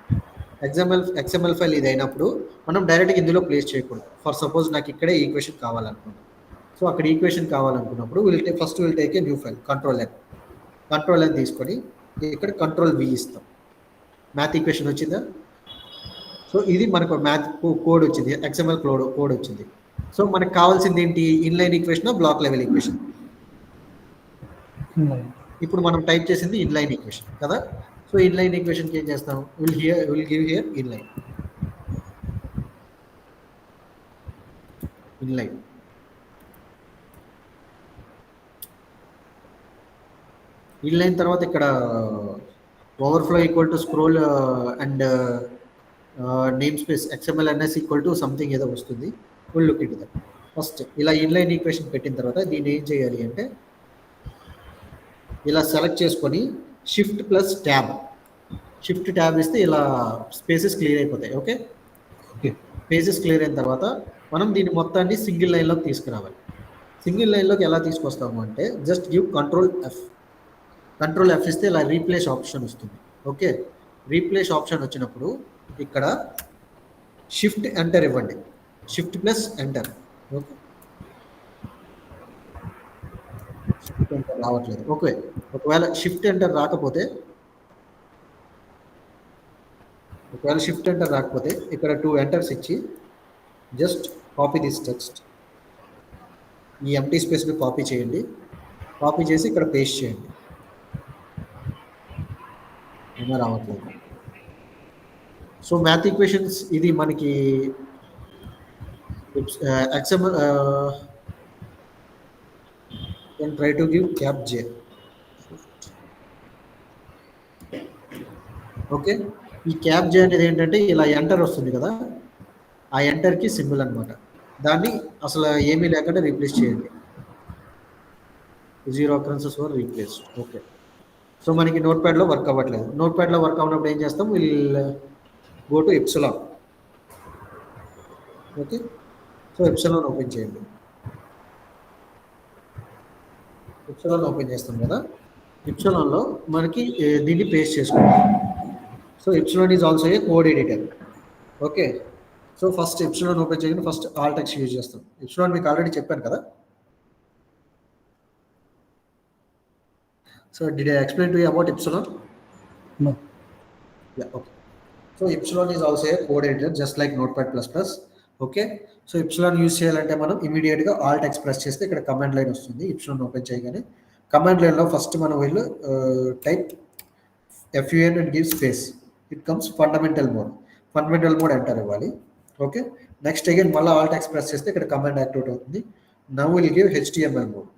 XML ఫైల్ ఇది అయినప్పుడు మనం డైరెక్ట్గా ఇందులో ప్లేస్ చేయకూడదు. ఫర్ సపోజ్ నాకు ఇక్కడే ఈక్వేషన్ కావాలనుకున్నాం. సో అక్కడ ఈక్వేషన్ కావాలనుకున్నప్పుడు first will take a new file, Ctrl+N తీసుకొని ఇక్కడ Ctrl+V ఇస్తాం. మ్యాథ్ ఈక్వేషన్ వచ్చిందా? సో ఇది మనకు మ్యాథ్ కోడ్ వచ్చింది, XML కోడ్ వచ్చింది. సో మనకు కావాల్సింది ఏంటి, inline equation, black level equation. ఇప్పుడు మనం టైప్ చేసింది ఇన్లైన్ ఈక్వేషన్ కదా. సో ఇన్లైన్ ఈక్వేషన్కి ఏం చేస్తాం, will give here inline. Inline తర్వాత ఇక్కడ overflow equal to scroll and name space XMLNS equal to something ఏదో వస్తుంది. Will look it that. First ఇలా ఇన్లైన్ ఈక్వేషన్ పెట్టిన తర్వాత దీన్ని ఏం చేయాలి అంటే ఇలా సెలెక్ట్ చేసుకొని షిఫ్ట్ ట్యాబ్ ఇస్తే ఇలా స్పేసెస్ క్లియర్ అయిపోతాయి. ఓకే, స్పేసెస్ క్లియర్ అయిన తర్వాత మనం దీన్ని మొత్తాన్ని సింగిల్ లైన్లోకి తీసుకురావాలి. సింగిల్ లైన్లోకి ఎలా తీసుకొస్తాము అంటే జస్ట్ గివ్ Ctrl+F ఇస్తే ఇలా రీప్లేస్ ఆప్షన్ వస్తుంది. ఓకే, రీప్లేస్ ఆప్షన్ వచ్చినప్పుడు ఇక్కడ షిఫ్ట్ ఎంటర్ ఇవ్వండి, Shift+Enter. ఓకే, షిఫ్ట్ ఎంటర్ రావట్లేదు. ఓకే, ఒకవేళ షిఫ్ట్ ఎంటర్ రాకపోతే ఇక్కడ 2 ఎంటర్స్ ఇచ్చి జస్ట్ కాపీ దిస్ టెక్స్ట్, ఈ ఎంటీ స్పేస్ని కాపీ చేయండి. కాపీ చేసి ఇక్కడ పేస్ట్ చేయండి. ఏమో రావట్లేదు. సో మ్యాథ్ ఈక్వేషన్స్ ఇది మనకి XML can try to give cap J. Okay, ఈ క్యాప్ జే అనేది ఏంటంటే ఇలా ఎంటర్ వస్తుంది కదా, ఆ ఎంటర్కి సింబల్ అనమాట. దాన్ని అసలు ఏమీ లేకుండా రీప్లేస్ చేయండి. 0 occurrences were replaced. Okay, so మనకి నోట్ప్యాడ్లో వర్క్ అవ్వట్లేదు. నోట్ప్యాడ్లో వర్క్ అవ్వనప్పుడు ఏం చేస్తాం, will go to epsilon. Okay, so epsilon open చేయండి. ఎప్సిలాన్ ఓపెన్ చేస్తాం కదా, ఎప్సిలాన్లో మనకి దీన్ని పేస్ట్ చేసుకోండి. So epsilon is also A code editor. Okay, so first epsilon open చేయగానే ఫస్ట్ ఆల్ట్ X యూజ్ చేస్తాం. ఎప్సిలాన్ మీకు ఆల్రెడీ చెప్పాను కదా. So did I explain to you about epsilon? No. Yeah, okay. So epsilon is also a code editor just like Notepad++. Okay, so epsilon use చేయాలంటే మనం ఇమీడియట్గా Alt X press చేస్తే ఇక్కడ command line వస్తుంది. Epsilon open చేయగానే command లైన్లో first మనం వీళ్ళు type FUN and give space, it comes fundamental mode enter ఇవ్వాలి. ఓకే, నెక్స్ట్ అగైన్ మళ్ళీ ఆల్ట్ X ప్రెస్ చేస్తే ఇక్కడ కమాండ్ యాక్టివేట్ అవుతుంది. Now will give HTML mode.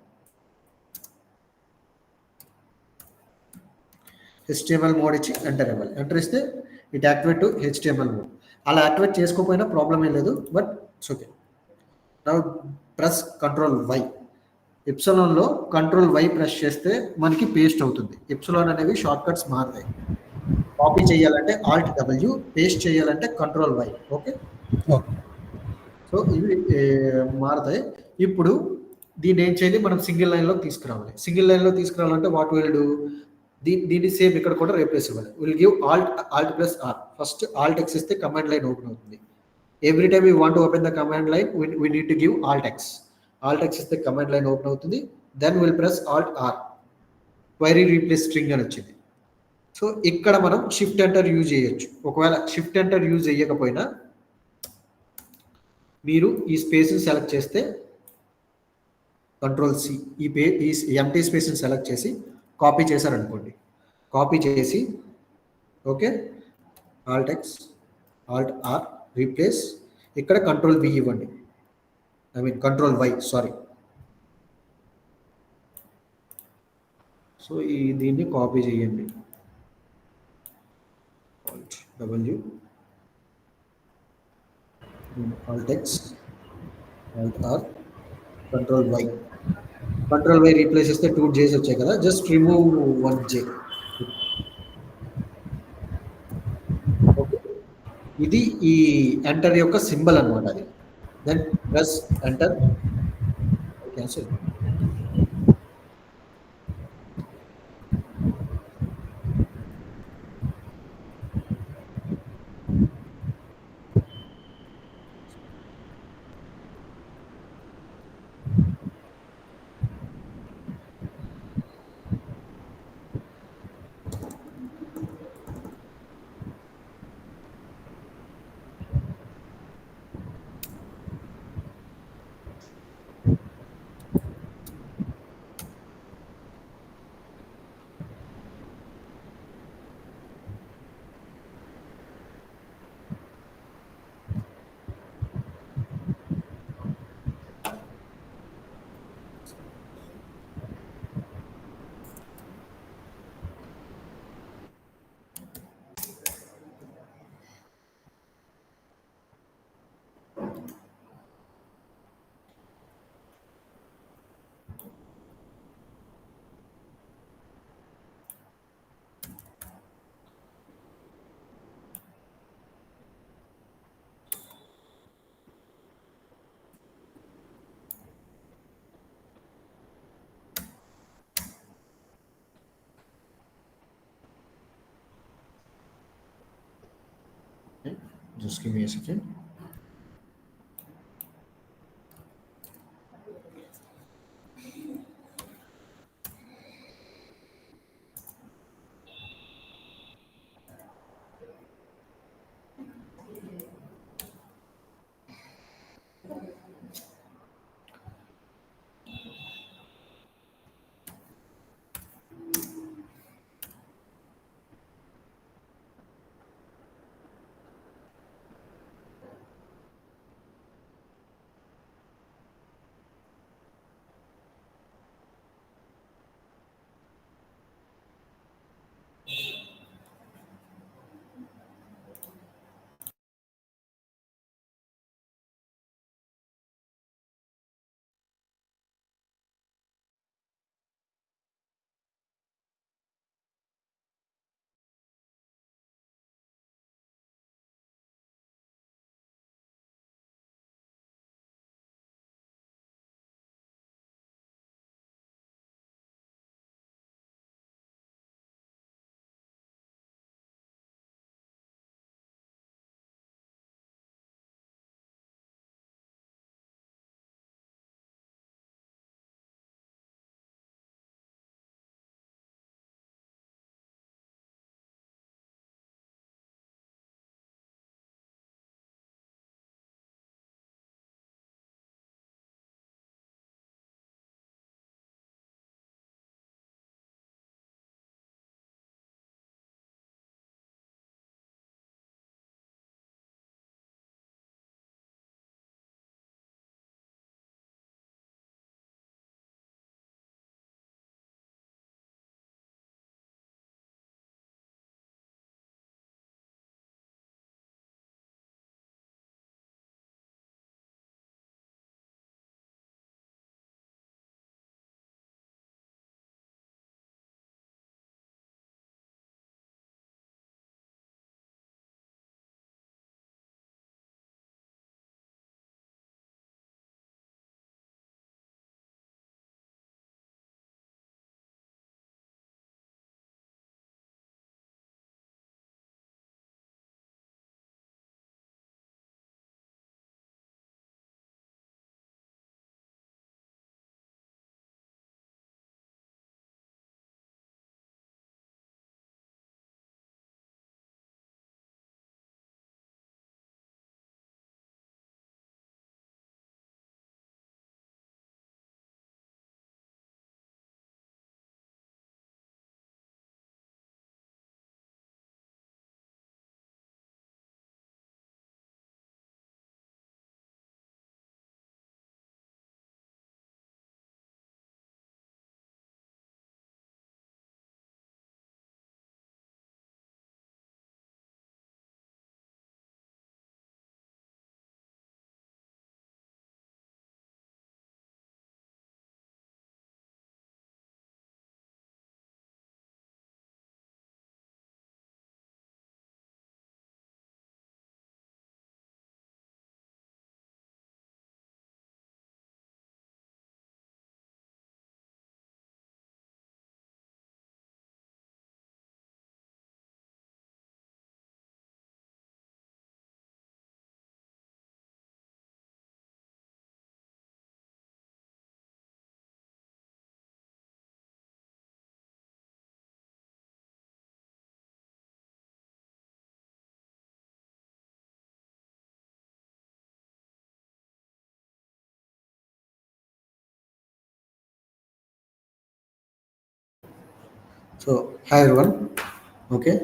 HTML mode ఇచ్చి ఎంటర్ ఇవ్వాలి. ఎంటర్ ఇస్తే it activate to HTML mode. అలా activate చేసుకోకపోయినా problem ఏం లేదు, but it's okay. Now press Ctrl+Y. ఎప్సిలాన్లో Ctrl+Y press చేస్తే మనకి పేస్ట్ అవుతుంది. ఎప్సిలాన్ అనేవి షార్ట్ కట్స్ మారుతాయి. కాపీ చేయాలంటే Alt+W, పేస్ట్ చేయాలంటే Ctrl+Y. ఓకే, సో ఇవి మారుతాయి. ఇప్పుడు దీన్ని ఏం చేయాలి, మనం సింగిల్ లైన్లోకి తీసుకురావాలి. సింగిల్ లైన్లో తీసుకురావాలంటే వాట్ విల్ డూ, దీన్ని సేమ్ ఇక్కడ కూడా రీప్లేస్ ఇవ్వాలి. Will give Alt+R. First Alt X ఇస్తే కమాండ్ లైన్ ఓపెన్ అవుతుంది. every time we want to open the command line, we need to give alt x. Alt x is the command line open అవుతుంది. Then we'll press alt r. Query replace string అని వచ్చింది. So ఇక్కడ మనం shift enter use చేయొచ్చు. ఒకవేళ shift enter use చేయకపోయినా మీరు ఈ స్పేస్ని సెలెక్ట్ చేస్తే కంట్రోల్ సి, ఈ ఎంటీ స్పేస్ని సెలెక్ట్ చేసి కాపీ చేశారనుకోండి, కాపీ చేసి okay alt X alt R replace, ఇక్కడ కంట్రోల్ వి ఇవ్వండి, I mean control Y, sorry. So దీన్ని కాపీ చేయండి, alt W alt X alt R control Y. Control Y replace చేస్తే 2 జేస్ వచ్చాయి కదా, జస్ట్ రిమూవ్ 1 జే. ఓకే, ఇది ఈ ఎంటర్ యొక్క సింబల్ అనమాట అది. Then press enter, cancel. Just give me a second. So hi everyone. Okay.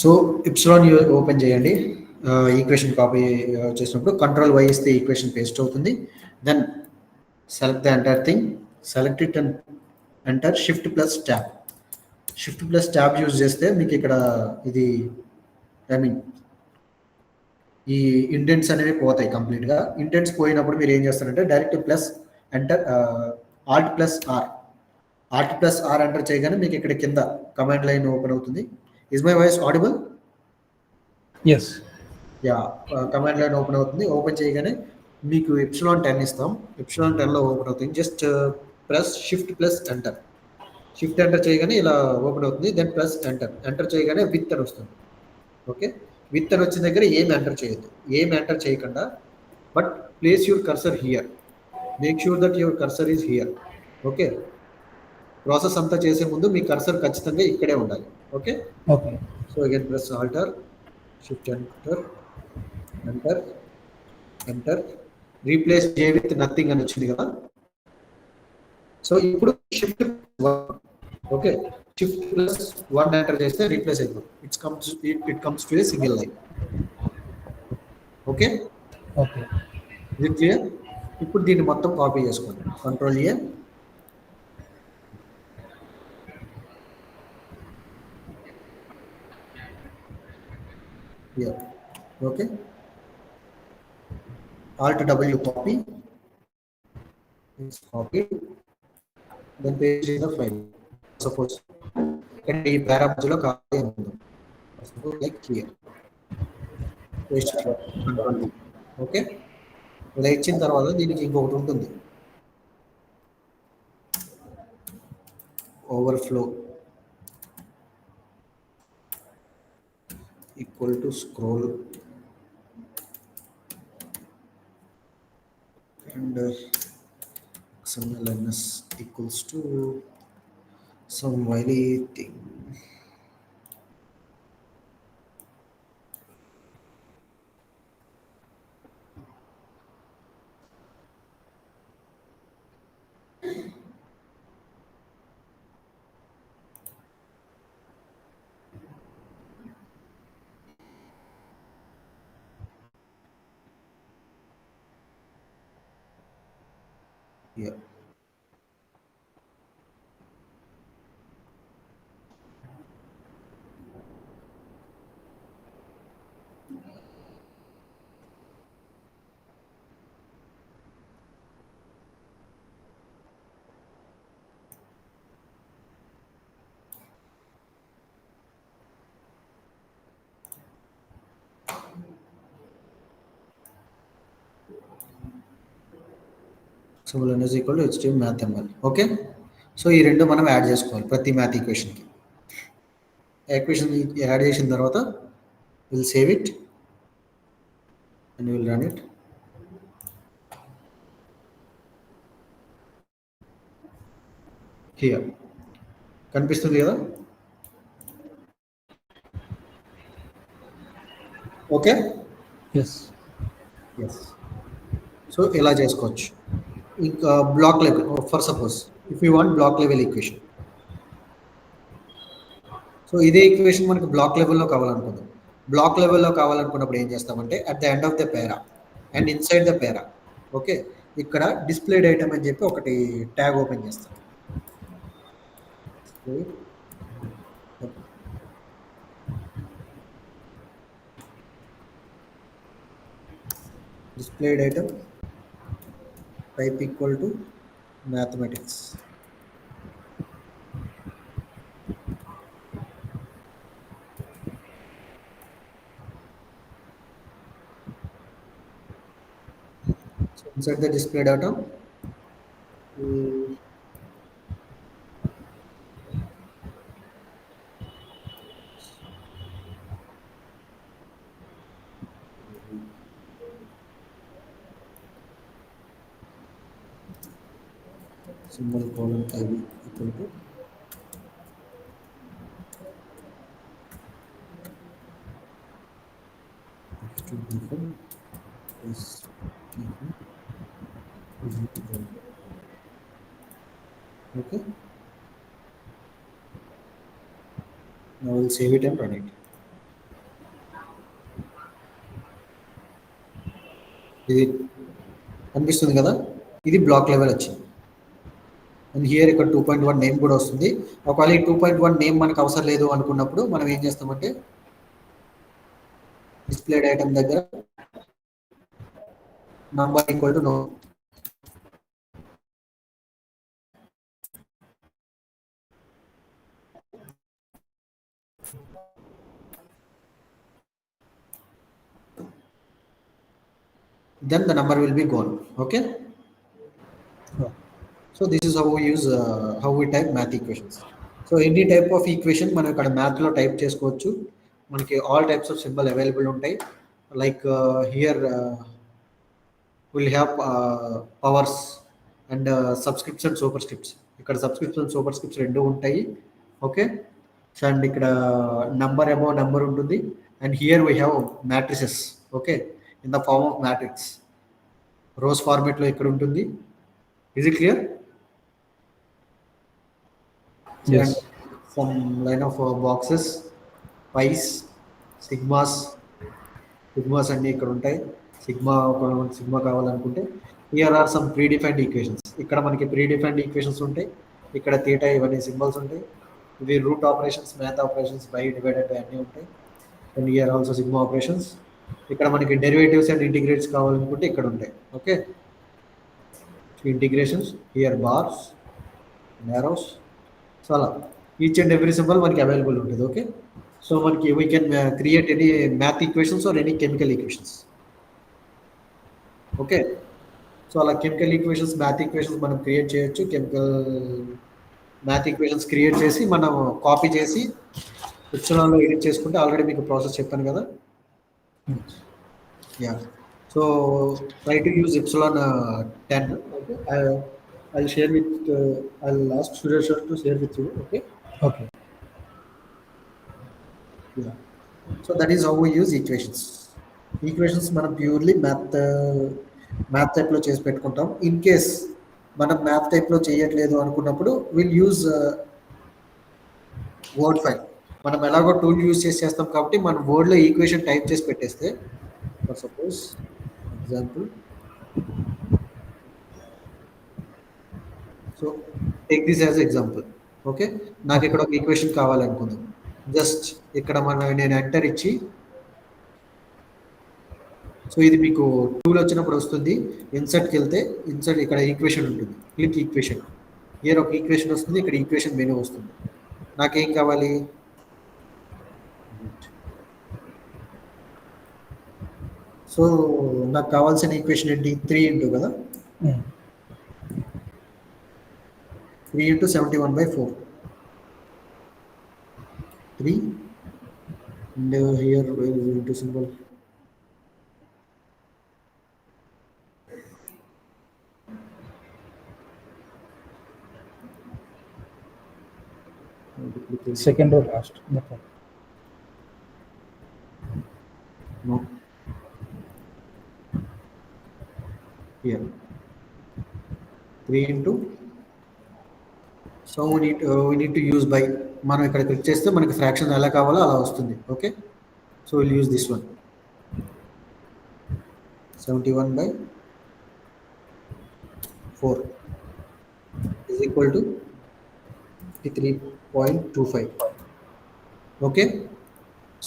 So epsilon open చేయండి. ఈక్వేషన్ కాపీ చేసినప్పుడు కంట్రోల్ వై ఇస్తే ఈక్వేషన్ పేస్ట్ అవుతుంది. Then select the entire thing, select it and enter shift plus tab. Shift plus tab use చేస్తే మీకు ఇక్కడ ఇది I mean ఈ intents అనేవి పోతాయి కంప్లీట్గా. ఇంటెంట్స్ పోయినప్పుడు మీరు ఏం చేస్తారంటే direct plus enter alt plus R, alt plus R enter చేయగానే మీకు ఇక్కడ కింద కమాండ్ లైన్ ఓపెన్ అవుతుంది. Is my voice audible? Yes. Yeah, command line open అవుతుంది. ఓపెన్ చేయగానే మీకు ఎప్సిలాన్ 10 ఇస్తాం. ఎప్సిలాన్ 10లో ఓపెన్ అవుతుంది. Just press shift plus enter. Shift enter చేయగానే ఇలా ఓపెన్ అవుతుంది. Then plus enter. ఎంటర్ చేయగానే విత్ అని వస్తుంది. ఓకే, విత్ అని వచ్చిన దగ్గర ఏం ఎంటర్ చేయొద్దు. ఏం ఎంటర్ చేయకుండా but place your cursor here. Make sure that your cursor is here. Okay, process అంతా చేసే ముందు మీ కర్సర్ ఖచ్చితంగా ఇక్కడే ఉండాలి. Okay, Okay. So again press alter shift enter enter enter. Replace J with nothing అని వచ్చింది కదా. సో ఇప్పుడు షిఫ్ట్ 1, ఓకే, షిఫ్ట్ ప్లస్ 1 ఎంటర్ చేస్తే రీప్లేస్ అయిపోతుంది. It comes to a single line. Okay, Okay. ఇది క్లియర్. ఇప్పుడు దీన్ని మొత్తం కాపీ చేసుకోండి. Control A, okay, alt W copy, copy, then paste in the file. Suppose ఈ పారా మధ్యలో కాపీ ఉంటుంది. Suppose like here paste control. Okay, ఇలా ఇచ్చిన తర్వాత దీనికి ఇంకొకటి ఉంటుంది, overflow equal to scroll and XMLNS equals to some whiley thing. Yeah. XML is equal to HTML math ML. Okay, so ఈ రెండు మనం యాడ్ చేసుకోవాలి ప్రతి మ్యాథ్ ఈక్వేషన్కి. ఈక్వేషన్ యాడ్ చేసిన తర్వాత will save it and will run it. Here కనిపిస్తుంది కదా. Okay, Yes. Yes. So ఇలా చేసుకోవచ్చు. ఇంకా block level, for suppose if you want black level equation. So ఇదే ఈక్వేషన్ మనకు బ్లాక్ లెవెల్లో కావాలనుకుందాం. బ్లాక్ లెవెల్లో కావాలనుకున్నప్పుడు ఏం చేస్తామంటే at the end of the para and inside the para, okay, ఇక్కడ డిస్ప్లేడ్ ఐటమ్ అని చెప్పి ఒకటి ట్యాగ్ ఓపెన్ చేస్తాం. displayed item type equal to mathematics. So inside the displayed item, symbol colon IV equal to okay. Now we'll save it and run it. ఇది కనిపిస్తుంది కదా, ఇది block level వచ్చింది. అండ్ హియర్ ఇక్కడ 2.1 నేమ్ కూడా వస్తుంది. ఒకవేళ ఈ 2.1 నేమ్ మనకు అవసరం లేదు అనుకున్నప్పుడు మనం ఏం చేస్తామంటే డిస్ప్లేడ్ ఐటమ్ దగ్గర number equal to know, then the number will be gone. Okay, Oh, so this is how we use how we type math equations. So any type of equation మనం ఇక్కడ మ్యాథ్లో టైప్ చేసుకోవచ్చు. మనకి all types of symbol available ఉంటాయి. Like here will have powers and subscription superscripts. ఇక్కడ subscription superscripts రెండు ఉంటాయి. Okay, so and ఇక్కడ number above number ఉంటుంది. And here we have matrices. Okay, in the form of matrix, rows ఫార్మేట్లో ఇక్కడ ఉంటుంది. Is it clear? yes. Some line of boxes, pies, sigmas అన్ని ఇక్కడ ఉంటాయి. సిగ్మా కావాలనుకుంటే here are some predefined equations. ఇక్కడ మనకి ప్రీ డిఫైన్డ్ ఈక్వేషన్స్ ఉంటాయి. ఇక్కడ థీటా ఇవన్నీ సింబల్స్ ఉంటాయి. ఇవి root operations, math operations, by divided by అన్నీ ఉంటాయి. And here also sigma operations. ఇక్కడ మనకి డెరివేటివ్స్ అండ్ ఇంటిగ్రేట్స్ కావాలనుకుంటే ఇక్కడ ఉంటాయి. Okay, integrations, here bars, arrows. So అలా ఈచ్ అండ్ ఎవ్రీ సింబల్ మనకి అవైలబుల్ ఉంటుంది. ఓకే, సో మనకి we can create any math equations or any chemical equations. Okay, so అలా కెమికల్ ఈక్వేషన్స్, మ్యాథ్ ఈక్వేషన్స్ మనం create చేయొచ్చు. కెమికల్ మ్యాథ్ ఈక్వేషన్స్ క్రియేట్ చేసి మనం copy చేసి ఎప్సిలాన్లో ఎడిట్ చేసుకుంటే ఆల్రెడీ మీకు ప్రాసెస్ చెప్పాను కదా. Yeah, so try to use epsilon 10. Okay, I'll share with I'll ask Suresh sir to share with you. Okay, Okay. yeah, so that is how we use equations మనం purely math టైప్లో చేసి పెట్టుకుంటాం. In case మనం math టైప్లో చేయట్లేదు అనుకున్నప్పుడు will use word file. మనం ఎలాగో టూల్ యూజ్ చేస్తాం కాబట్టి మనం వర్డ్లో ఈక్వేషన్ టైప్ చేసి పెట్టేస్తే, for suppose example, so take this as example. Okay, నాకు ఇక్కడ ఒక ఈక్వేషన్ కావాలనుకుందాం. జస్ట్ ఇక్కడ నేను ఎంటర్ ఇచ్చి, సో ఇది మీకు టూల్ వచ్చినప్పుడు వస్తుంది. ఇన్సర్ట్కి వెళ్తే ఇన్సర్ట్ ఇక్కడ ఈక్వేషన్ ఉంటుంది. Click equation. హియర్ ఒక ఈక్వేషన్ వస్తుంది, ఇక్కడ ఈక్వేషన్ మెనూ వస్తుంది. నాకేం కావాలి? సో నాకు కావాల్సిన ఈక్వేషన్ ఏంటి? 3 ఇంటూ కదా, 3 into 71/4. 3 and here we will into symbol. Second or last? Okay. No. Here 3 into, so we need to use by. మనం ఇక్కడ క్లిక్ చేస్తే మనకి ఫ్రాక్షన్ ఎలా కావాలో అలా వస్తుంది. Okay, so will use this one. 71/4 is equal to 53.25. Okay,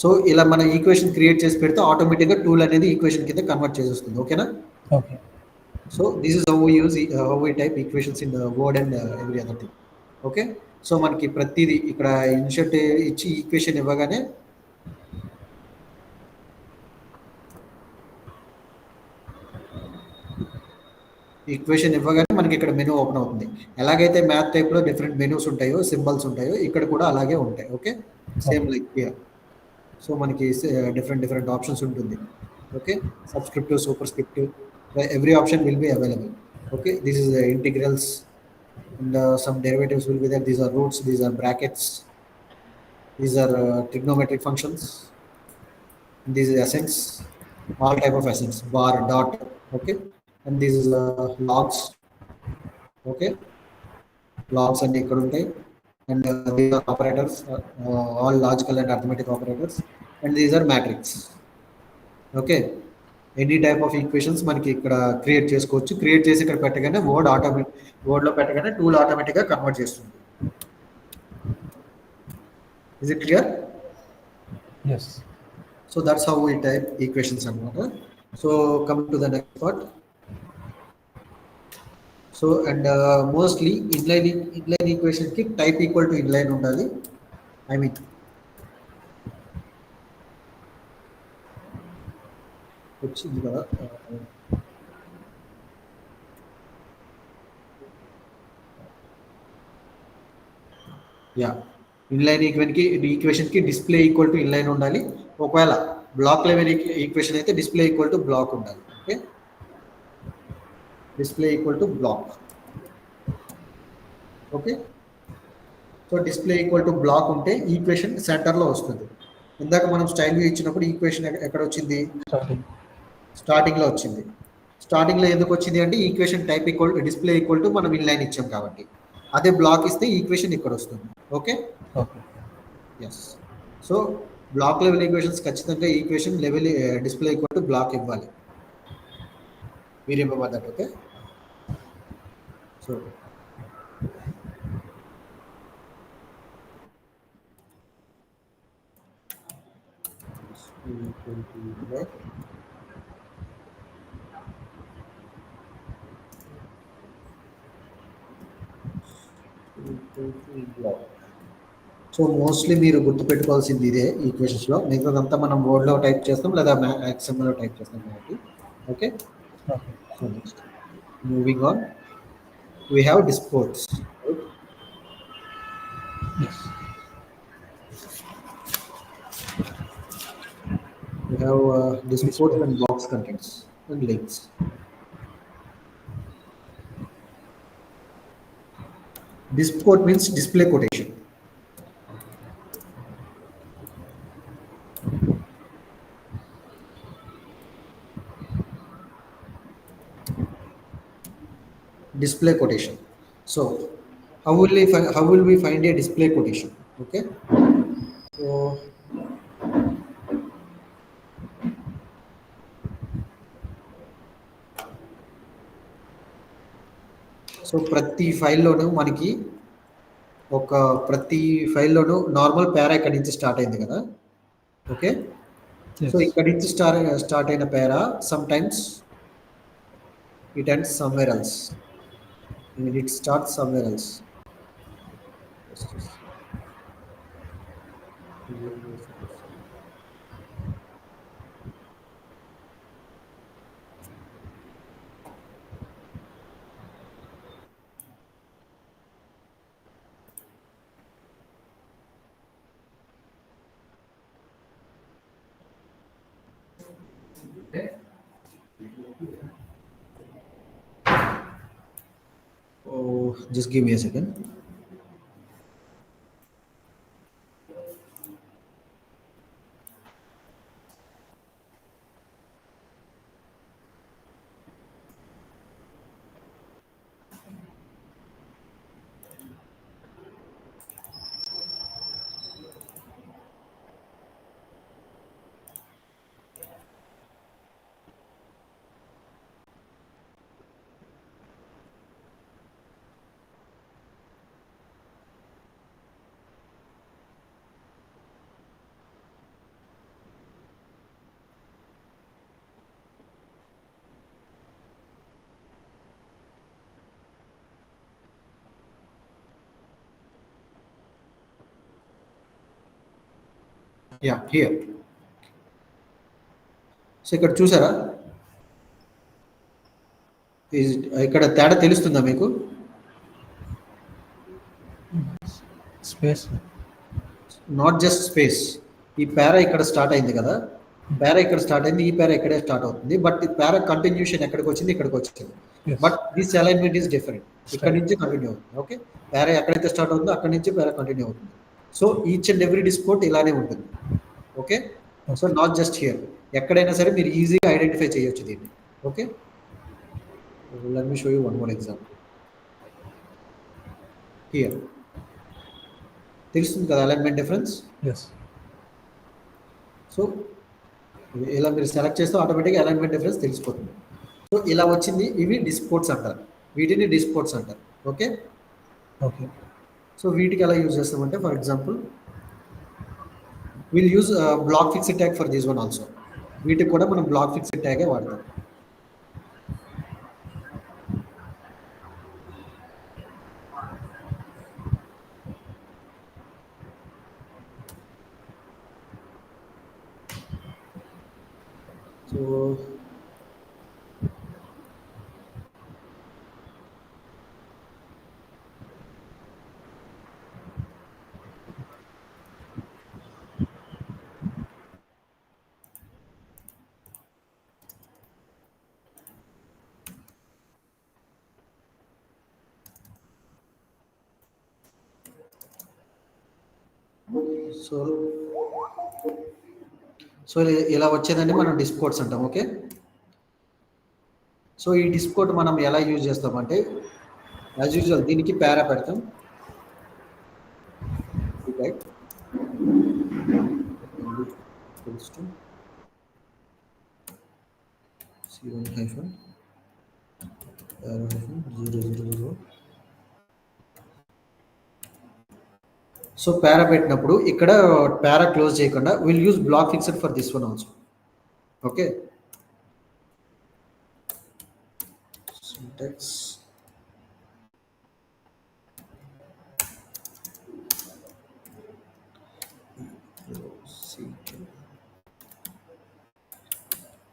so ఇలా మన ఈక్వేషన్ క్రియేట్ చేసి పెడితే ఆటోమేటిక్గా టూల్ అనేది ఈక్వేషన్ కింద కన్వర్ట్ చేసేస్తుంది. ఓకేనా? Okay. So this is how we use how we type equations in Word and every other thing. Okay, so మనకి ప్రతిదీ ఇక్కడ ఇన్సర్ట్ ఇచ్చి ఈక్వేషన్ ఇవ్వగానే మనకి ఇక్కడ మెనూ ఓపెన్ అవుతుంది. ఎలాగైతే మ్యాథ్ టైప్లో డిఫరెంట్ మెనూస్ ఉంటాయో, సింబల్స్ ఉంటాయో, ఇక్కడ కూడా అలాగే ఉంటాయి. Okay, same like here. So మనకి డిఫరెంట్ ఆప్షన్స్ ఉంటుంది. Okay, subscriptive, superscriptive, every option will be available. Okay, this is the integrals and some derivatives will be there. These are roots, these are brackets, these are trigonometric functions, and this is ascents, all type of ascents, bar, dot. Okay, and this is logs. Okay, logs and ఇక్కడ ఉంటాయి. and these are operators, all logical and arithmetic operators, and these are matrix. Okay, any type of equations మనకి ఇక్కడ create చేసుకోవచ్చు. Create చేసి ఇక్కడ పెట్టగానే వర్డ్లో పెట్టగానే tool ఆటోమేటిక్గా కన్వర్ట్ చేస్తుంది. Is it clear? Yes. So that's how we type equations అనమాట. So coming to the next part. So and mostly inline ఈక్వేషన్కి టైప్ ఈక్వల్ టు ఇన్లైన్ ఉండాలి. ఐ మీన్ వచ్చింది కదా, యా, ఇన్లైన్ ఈక్వేషన్కి డిస్ప్లే ఈక్వల్ టు ఇన్లైన్ ఉండాలి. ఒకవేళ block level equation అయితే display equal to block ఉండాలి. Okay, display equal to block. Okay, so display equal to block ఉంటే ఈక్వేషన్ సెంటర్లో వస్తుంది. ఇందాక మనం స్టైల్ వ్యూ ఇచ్చినప్పుడు ఈక్వేషన్ ఎక్కడ వచ్చింది? స్టార్టింగ్లో వచ్చింది. స్టార్టింగ్లో ఎందుకు వచ్చింది అంటే equation type equal display equal to మనం ఇన్లైన్ ఇచ్చాం కాబట్టి. అదే బ్లాక్ ఇస్తే ఈక్వేషన్ ఇక్కడ వస్తుంది. Okay, yes. So block level equations ఖచ్చితంగా equation level display equal to block ఇవ్వాలి. మీరు remember that. Okay, so so mostly మీరు గుర్తుపెట్టుకోవాల్సింది ఇదే ఈక్వేషన్స్లో. మిగతాదంతా మనం వర్డ్లో టైప్ చేస్తాం లేదా ఎక్స్ఎంఎల్లో టైప్ చేస్తాం కాబట్టి. Okay, so next moving on, we have disp quotes. Yes. We have disport and box contents and links. Disport means display quotation. Display quotation. So how will we find a display quotation? Okay, so ప్రతి ఫైల్లోనూ మనకి ప్రతి ఫైల్లోనూ normal పేరా ఇక్కడి నుంచి start అయింది కదా. Okay, so ఇక్కడి నుంచి start అయిన para some times it ends somewhere else. It starts somewhere else. Oh, just give me a second. Yeah, here. So ఇక్కడ చూసారా, ఇక్కడ తేడా తెలుస్తుందా మీకు? Space, not just space. ఈ పేరా ఇక్కడ స్టార్ట్ అయింది కదా, పేరా ఇక్కడ స్టార్ట్ అయింది, ఈ పేరా ఇక్కడే స్టార్ట్ అవుతుంది. బట్ ఈ పేరా కంటిన్యూషన్ ఎక్కడికి వచ్చింది? ఇక్కడికి వచ్చింది. But this alignment is different. ఇక్కడ నుంచి కంటిన్యూ అవుతుంది. ఓకే, పేరా ఎక్కడైతే స్టార్ట్ అవుతుందో అక్కడి నుంచి పేరా కంటిన్యూ అవుతుంది. సో ఈచ్ అండ్ ఎవ్రీ డిస్పోర్ట్ ఇలానే ఉంటుంది. Okay, so not just hear, ఎక్కడైనా సరే మీరు ఈజీగా ఐడెంటిఫై చేయొచ్చు దీన్ని. Okay, let me show you one more example here. తెలుస్తుంది కదా అలైన్మెంట్ డిఫరెన్స్. Yes. సో ఇలా మీరు సెలెక్ట్ చేస్తే ఆటోమేటిక్గా అలైన్మెంట్ డిఫరెన్స్ తెలిసిపోతుంది. సో ఇలా వచ్చింది, ఇవి డిస్పోర్ట్స్ అంటారు, వీటిని డిస్పోర్ట్స్ అంటారు. Okay, Okay. సో వీటికి ఎలా యూజ్ చేస్తామంటే for example will use block fixed tag for this one also. వీటికి కూడా మనం బ్లాక్ ఫిక్స్డ్ ట్యాగే వాడతాం. సో సో సో ఇలా వచ్చేదండి మనం డిస్కోట్స్ అంటాం. ఓకే, సో ఈ డిస్కోట్ మనం ఎలా యూజ్ చేస్తామంటే యాజ్ యూజువల్ దీనికి పారా పెడతాం, right, C1 hyphen para hyphen 000. So para పెట్టినప్పుడు ఇక్కడ పారా క్లోజ్ చేయకుండా will use block fixed for this one also. Okay, syntax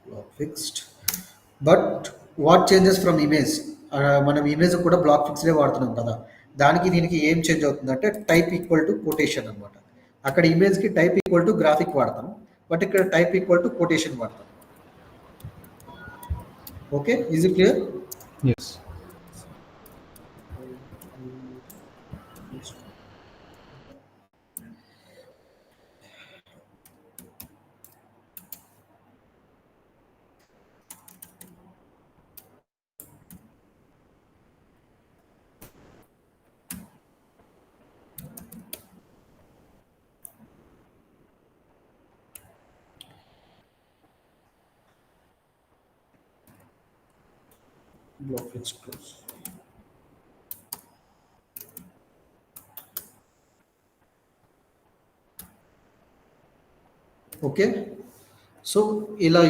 block fixed, but what changes from image, మనం ఇమేజ్ కూడా block ఫిక్స్డే వాడుతున్నాం కదా, దానికి దీనికి ఏం చేంజ్ అవుతుందంటే టైప్ ఈక్వల్ టు కోటేషన్ అనమాట. అక్కడ ఇమేజ్కి టైప్ ఈక్వల్ టు గ్రాఫిక్ వాడతాం, బట్ ఇక్కడ టైప్ ఈక్వల్ టు కోటేషన్ వాడతాం. Okay, is it clear? Yes. Block fixed close. Okay, so ఇలా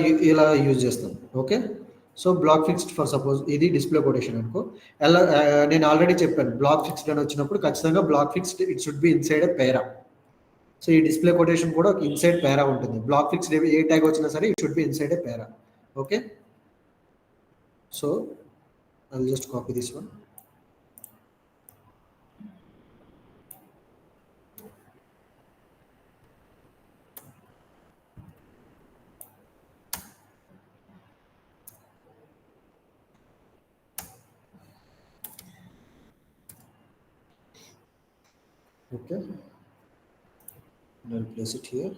యూజ్ చేస్తాం. Okay, so block fixed for suppose ఇది డిస్ప్లే కొటేషన్ అనుకో, ఎలా నేను ఆల్రెడీ చెప్పాను బ్లాక్ ఫిక్స్డ్ అని వచ్చినప్పుడు ఖచ్చితంగా block fixed it should be inside a para. So ఈ డిస్ప్లే కొటేషన్ కూడా ఇన్సైడ్ పేరా ఉంటుంది. బ్లాక్ ఫిక్స్డ్ ఏ ట్యాగ్ వచ్చినా సరే it should be inside a para. Okay, so I'll just copy this one. Okay, and I'll place it here.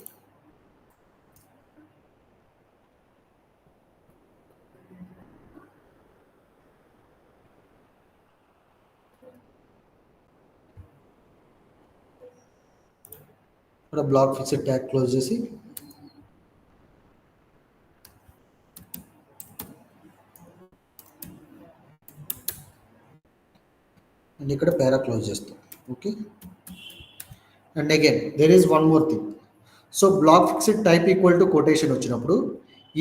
Block fixed tag close చేసి and ఇక్కడ para close చేస్తాం. Okay, and again there is one more thing. So block fixed type equal to quotation వచ్చినప్పుడు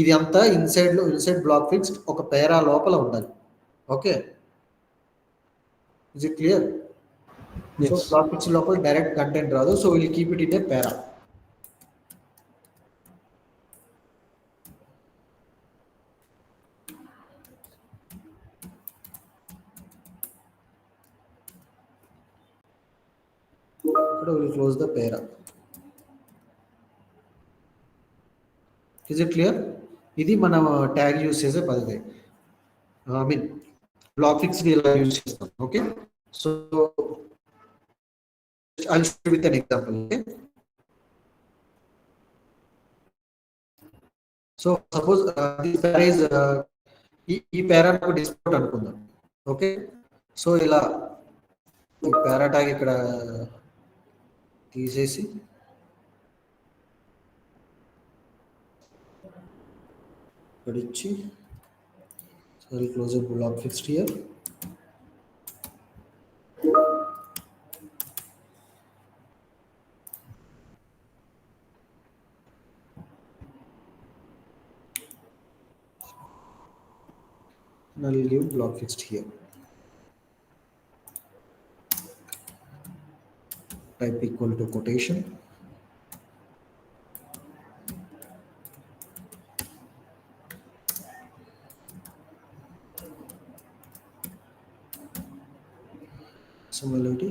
ఇది అంతా inside black fixed ఒక para లోపల ఉండాలి. Okay, is it clear? So block fixed లోపల డైరెక్ట్ కంటెంట్ రాదు, so will keep it in a para. Will close the para. Is it clear? ఇది మనం ట్యాగ్ యూజ్ చేసే పద్ధతి. ఐ మీన్ బ్లాక్ ఫిక్స్డ్ ఇలా యూజ్ చేస్తాం. Okay, so I'll show you with an example. Okay, so suppose this para is ఈ para నాకు display అనుకుందాం. Okay, so ఇలా ఈ para ట్యాగ్ ఇక్కడ తీసేసి ఇక్కడ ఇచ్చి so I'll close a block fixed here. And I'll leave block fixed here. Type equal to quotation. Similarity.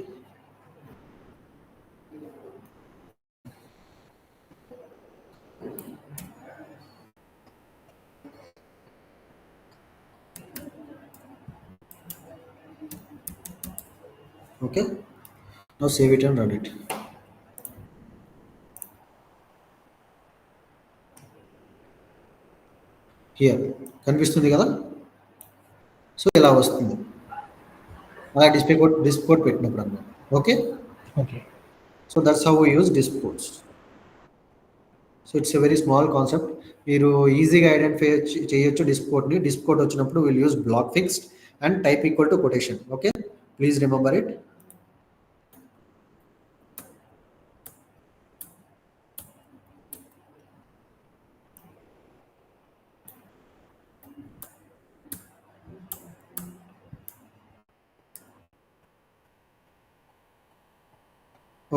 Okay. Now save it and run it. Here కనిపిస్తుంది కదా. So ఇలా వస్తుంది అలా డిస్ప్లే కోడ్ పెట్టినప్పుడు అన్నమాట. Okay Okay. So that's how use display codes. So it's a very small concept. మీరు ఈజీగా identify చేయొచ్చు డిస్ప్లే కోడ్ వచ్చినప్పుడు will use block fixed and type equal to quotation. Okay please remember it.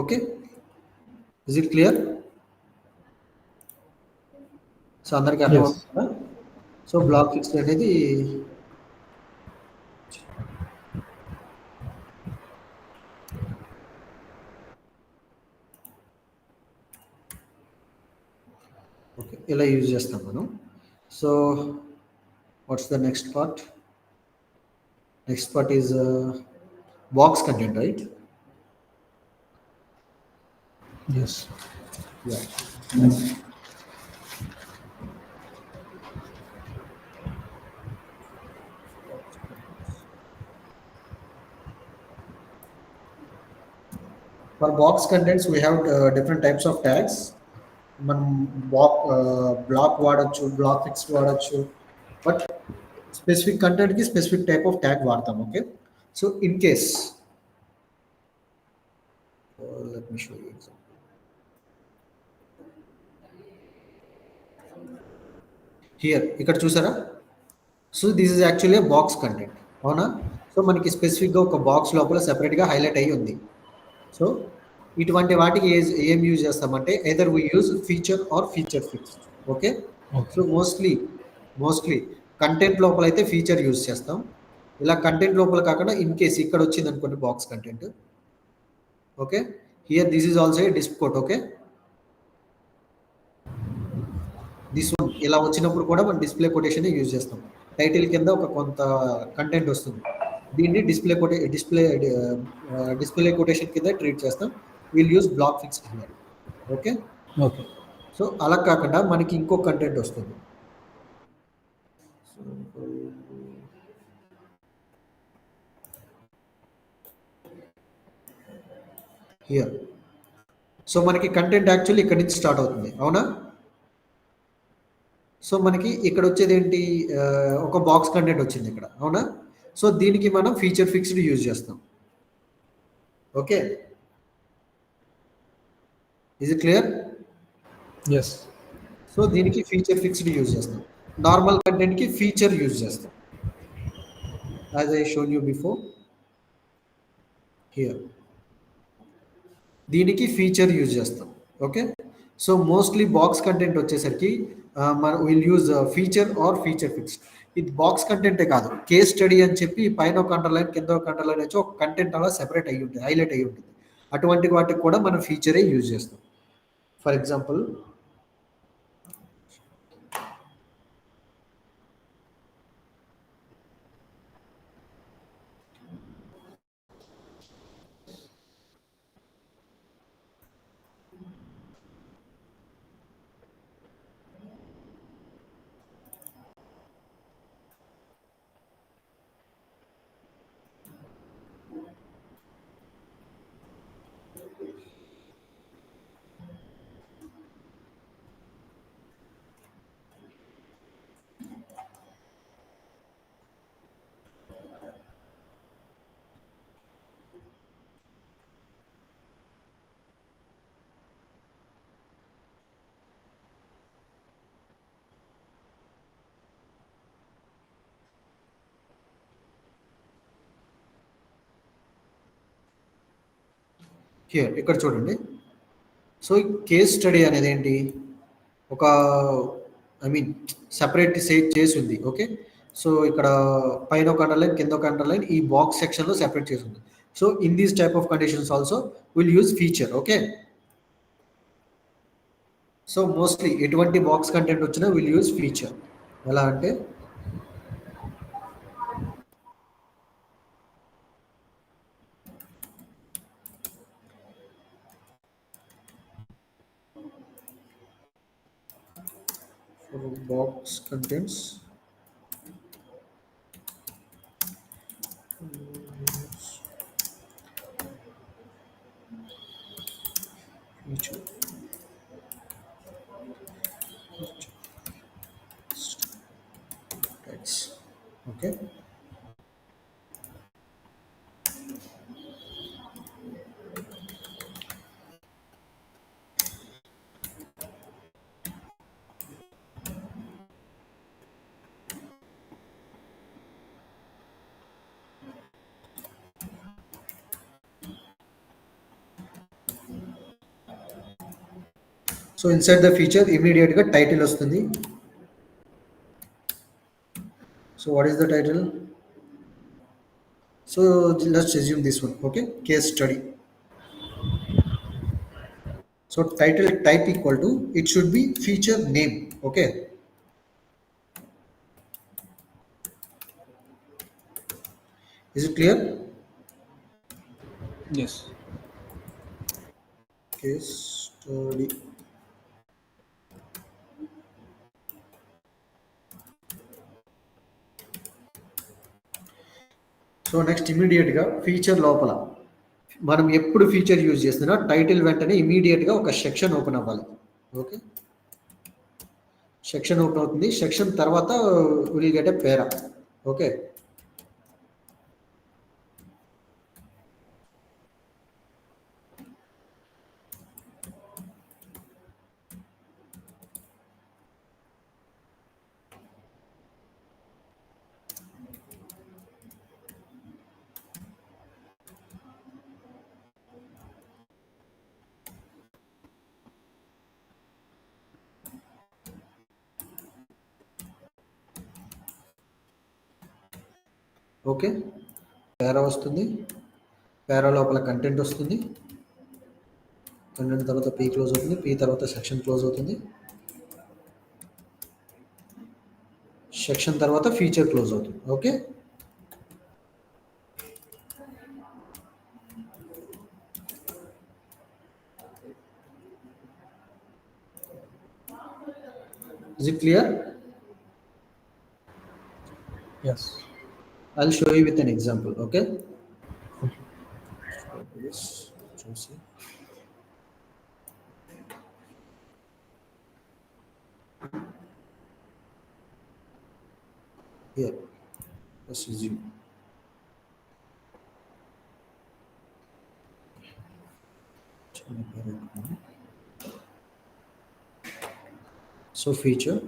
Okay is it clear? So అందరికీ అర్థం Yes. అవుతుందా? So block fixed అనేది okay ఇలా use చేస్తాం మనం. So what's the next part? Next part is box content, right? Yes. Yeah. For box contents, we have different types of tags. మనం block వాడచ్చు, block fix వాడచ్చు, but specific కంటెంట్కి specific type of tag వాడతాం. Okay so in case let me show you example. Here ఇక్కడ చూసారా? So this is actually box content, అవునా? So మనకి స్పెసిఫిక్గా ఒక బాక్స్ లోపల సెపరేట్గా హైలైట్ అయ్యి ఉంది. సో ఇటువంటి వాటికి ఏం యూజ్ చేస్తామంటే either we use feature or feature fix. Okay so mostly content లోపల అయితే ఫీచర్ యూజ్ చేస్తాం. ఇలా కంటెంట్ లోపల కాకుండా ఇన్ కేస్ ఇక్కడ వచ్చింది అనుకోండి box content. Okay here this is also a disp quote. Okay this one ఇలా వచ్చినప్పుడు కూడా మనం డిస్ప్లే కొటేషన్ యూజ్ చేస్తాం. టైటిల్ కింద ఒక కొంత కంటెంట్ వస్తుంది, దీన్ని డిస్ప్లే కొటేషన్ కింద ట్రీట్ చేస్తాం. Will use block fix here. Okay Okay. So అలా కాకుండా మనకి ఇంకో కంటెంట్ వస్తుంది. హియర్ సో మనకి కంటెంట్ యాక్చువల్లీ ఇక్కడ నుంచి స్టార్ట్ అవుతుంది, అవునా? సో మనకి ఇక్కడ వచ్చేది ఏంటి? ఒక బాక్స్ కంటెంట్ వచ్చింది ఇక్కడ, అవునా? సో దీనికి మనం ఫీచర్ ఫిక్స్డ్ యూజ్ చేస్తాం. Okay is it clear? Yes. So దీనికి ఫీచర్ ఫిక్స్డ్ యూజ్ చేస్తాం. నార్మల్ కంటెంట్కి ఫీచర్ యూజ్ చేస్తాం, as I shown you before. Here దీనికి ఫీచర్ యూజ్ చేస్తాం. Okay so mostly box content వచ్చేసరికి మనం will use feature or feature fixed. ఇది box కంటెంటే కాదు, కేస్ స్టడీ అని చెప్పి పైన ఒక అండర్లైన్ కింద ఒక అండర్లైన్ వచ్చి ఒక కంటెంట్ అలా సెపరేట్ అయ్యి ఉంటుంది, హైలైట్ అయ్యి ఉంటుంది. అటువంటి వాటికి కూడా మనం ఫీచరే యూజ్ చేస్తాం. ఫర్ ఎగ్జాంపుల్ హియర్ ఇక్కడ చూడండి. సో ఈ కేస్ స్టడీ అనేది ఏంటి, ఒక ఐ మీన్ సెపరేట్ చేసి ఉంది. ఓకే, సో ఇక్కడ పైన ఒక అండర్లైన్, కింద ఒక అండర్లైన్, ఈ బాక్స్ సెక్షన్లో సెపరేట్ చేసి ఉంది. So in these type of conditions also will use feature. Okay, so mostly ఎటువంటి బాక్స్ కంటెంట్ వచ్చినా విల్ యూజ్ ఫీచర్. ఎలా అంటే for box contents feature text. Okay, so inside the feature immediate గా title వస్తుంది. So what is the title? So let's assume this one. Okay, case study. So title type equal to, it should be feature name. Okay, is it clear? Yes. Case study. So next ఇమీడియట్గా feature లోపల మనం ఎప్పుడు feature use చేస్తున్నా title వెంటనే ఇమీడియట్గా ఒక section open అవ్వాలి. Okay, section open అవుతుంది. సెక్షన్ తర్వాత will get a para. Okay, okay, para వస్తుంది. పేరా లోపల కంటెంట్ వస్తుంది. కంటెంట్ తర్వాత పీ క్లోజ్ అవుతుంది. పీ తర్వాత సెక్షన్ క్లోజ్ అవుతుంది. సెక్షన్ తర్వాత ఫీచర్ క్లోజ్ అవుతుంది. Okay, is it clear? Yes. I'll show you with an example. Okay, yes, చూసి here, let's resume. So feature,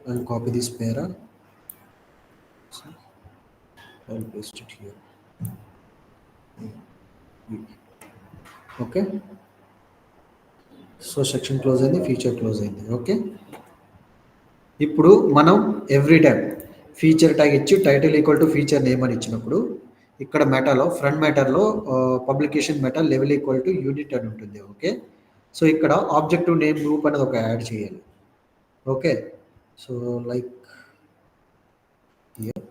I'll copy this para, I'll paste it here. Okay, so section close అయింది, feature close అయింది. Okay, ఇప్పుడు మనం every time feature tag ఇచ్చి title equal to feature name అని ఇచ్చినప్పుడు ఇక్కడ మెటాలో ఫ్రంట్ మెటాలో publication meta level equal to unit అని ఉంటుంది. ఓకే, సో ఇక్కడ ఆబ్జెక్టివ్ నేమ్ గ్రూప్ అనేది ఒక యాడ్ చేయాలి. Okay, so like here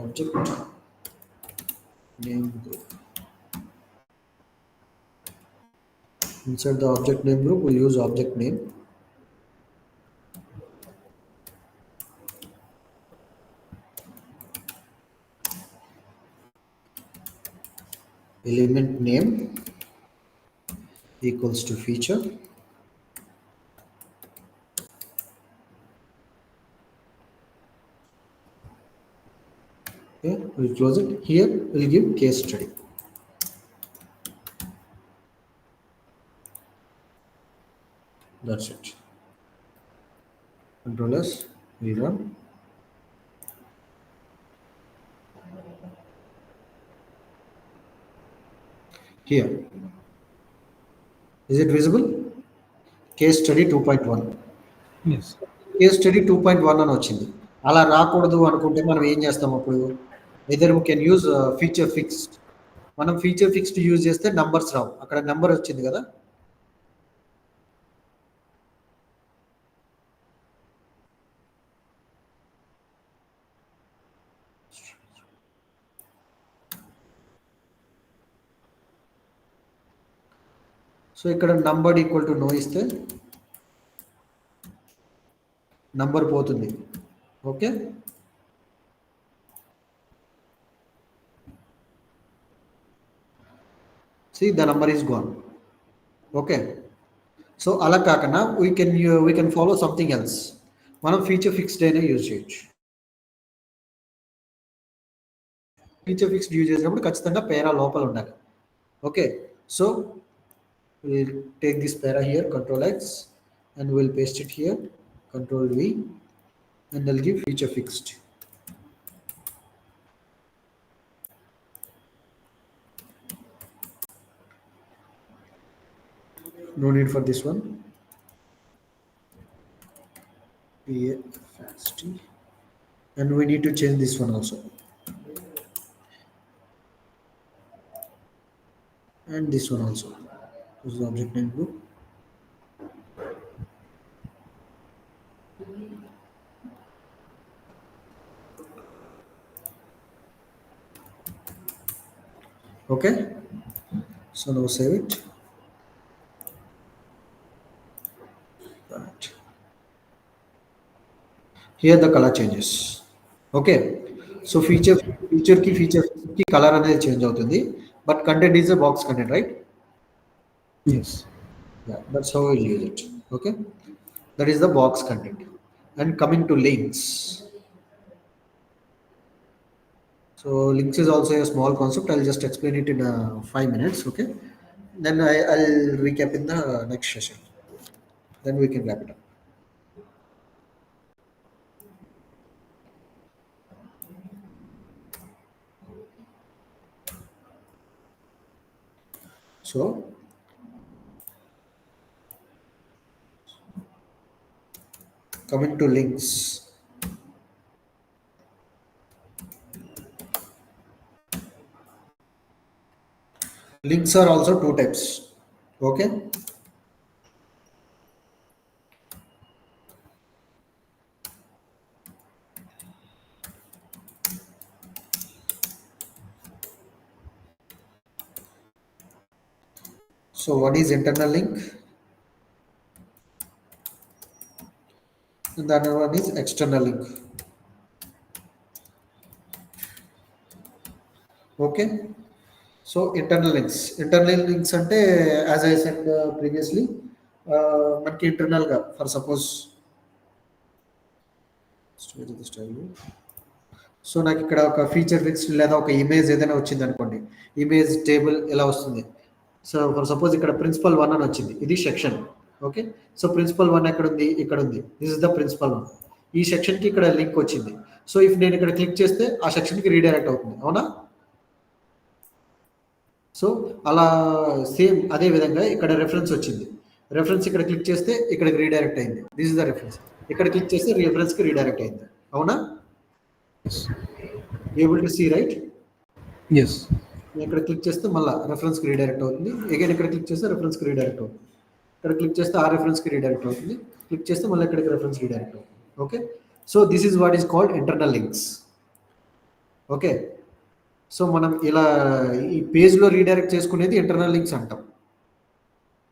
object name group. Inside the object name group, we'll use object name. Element name equals to feature. Okay, we'll close it. Here we'll give case study. That's it. Control S, rerun. here. Is it visible? Case study 2.1. Yes. Case study 2.1 అని వచ్చింది. అలా రాకూడదు అనుకుంటే మనం ఏం చేస్తాం అప్పుడు? Either we can use feature fixed. మనం ఫీచర్ ఫిక్స్డ్ యూజ్ చేస్తే నంబర్స్ రావు. అక్కడ నెంబర్ వచ్చింది కదా, సో ఇక్కడ నంబర్ ఈక్వల్ టు నో ఇస్తే నంబర్ పోతుంది. Okay, see the number is gone. Okay, so అలా కాకుండా we can follow something else. మనం ఫీచర్ ఫిక్స్డ్ అయినా యూజ్ చేయొచ్చు. ఫీచర్ ఫిక్స్డ్ యూజ్ చేసినప్పుడు ఖచ్చితంగా పేరా లోపల ఉండాలి. Okay, so we'll take this para here, control X, and we'll paste it here, control V, and I'll give feature fixed. No need for this one. PAFST, and we need to change this one also, and this one also. This is the object name group. Okay, so now save it. Right. Here the color changes. Okay, so feature ki color అనేది change అవుతుంది, but content is a box content, right? Yes. Yeah, that's how we'll use it. Okay, that is the box content. And coming to links, so links is also a small concept. I'll just explain it in 5 minutes. Okay, then I'll recap in the next session, then we can wrap it up. So coming to links, links are also two types. Okay, so one is internal link and the other one is external link. Okay, so internal links ante, as I said previously, మనకి internal గా, for suppose so నాకు ఇక్కడ ఒక feature fixed లేదా ఒక image ఏదైనా వచ్చింది అనుకోండి, ఇమేజ్ టేబుల్ ఎలా వస్తుంది. సో ఫర్ సపోజ్ ఇక్కడ ప్రిన్సిపల్ 1 అని వచ్చింది, ఇది సెక్షన్. ఓకే, సో ప్రిన్సిపల్ 1 ఎక్కడ ఉంది? ఇక్కడ ఉంది. This is the principal 1. ఈ సెక్షన్ కి ఇక్కడ లింక్ వచ్చింది. సో ఇఫ్ నేను ఇక్కడ క్లిక్ చేస్తే ఆ సెక్షన్ కి రీడైరెక్ట్ అవుతుంది, అవునా? సో అలా సేమ్ అదే విధంగా ఇక్కడ రెఫరెన్స్ వచ్చింది. రెఫరెన్స్ ఇక్కడ క్లిక్ చేస్తే ఇక్కడికి రీడైరెక్ట్ అయింది. This is the reference. ఇక్కడ క్లిక్ చేస్తే రెఫరెన్స్ కి రీడైరెక్ట్ అయింది, అవునా? Yes. Able to see, right? Yes. ఇక్కడ క్లిక్ చేస్తే మళ్ళీ రెఫరెన్స్ కి రీడైరెక్ట్ అవుతుంది. అగైన్ ఇక్కడ క్లిక్ చేస్తే రెఫరెన్స్ కి రీడైరెక్ట్ అవుతుంది. ఇక్కడ క్లిక్ చేస్తే ఆ రెఫరెన్స్ కి రీడైరెక్ట్ అవుతుంది. క్లిక్ చేస్తే మళ్ళీ ఇక్కడికి రెఫరెన్స్ రీడైరెక్ట్ అవుతుంది. Okay, so this is what is called internal links. Okay, so మనం ఇలా ఈ పేజ్లో రీడైరెక్ట్ చేసుకునేది ఇంటర్నల్ లింక్స్ అంటాం.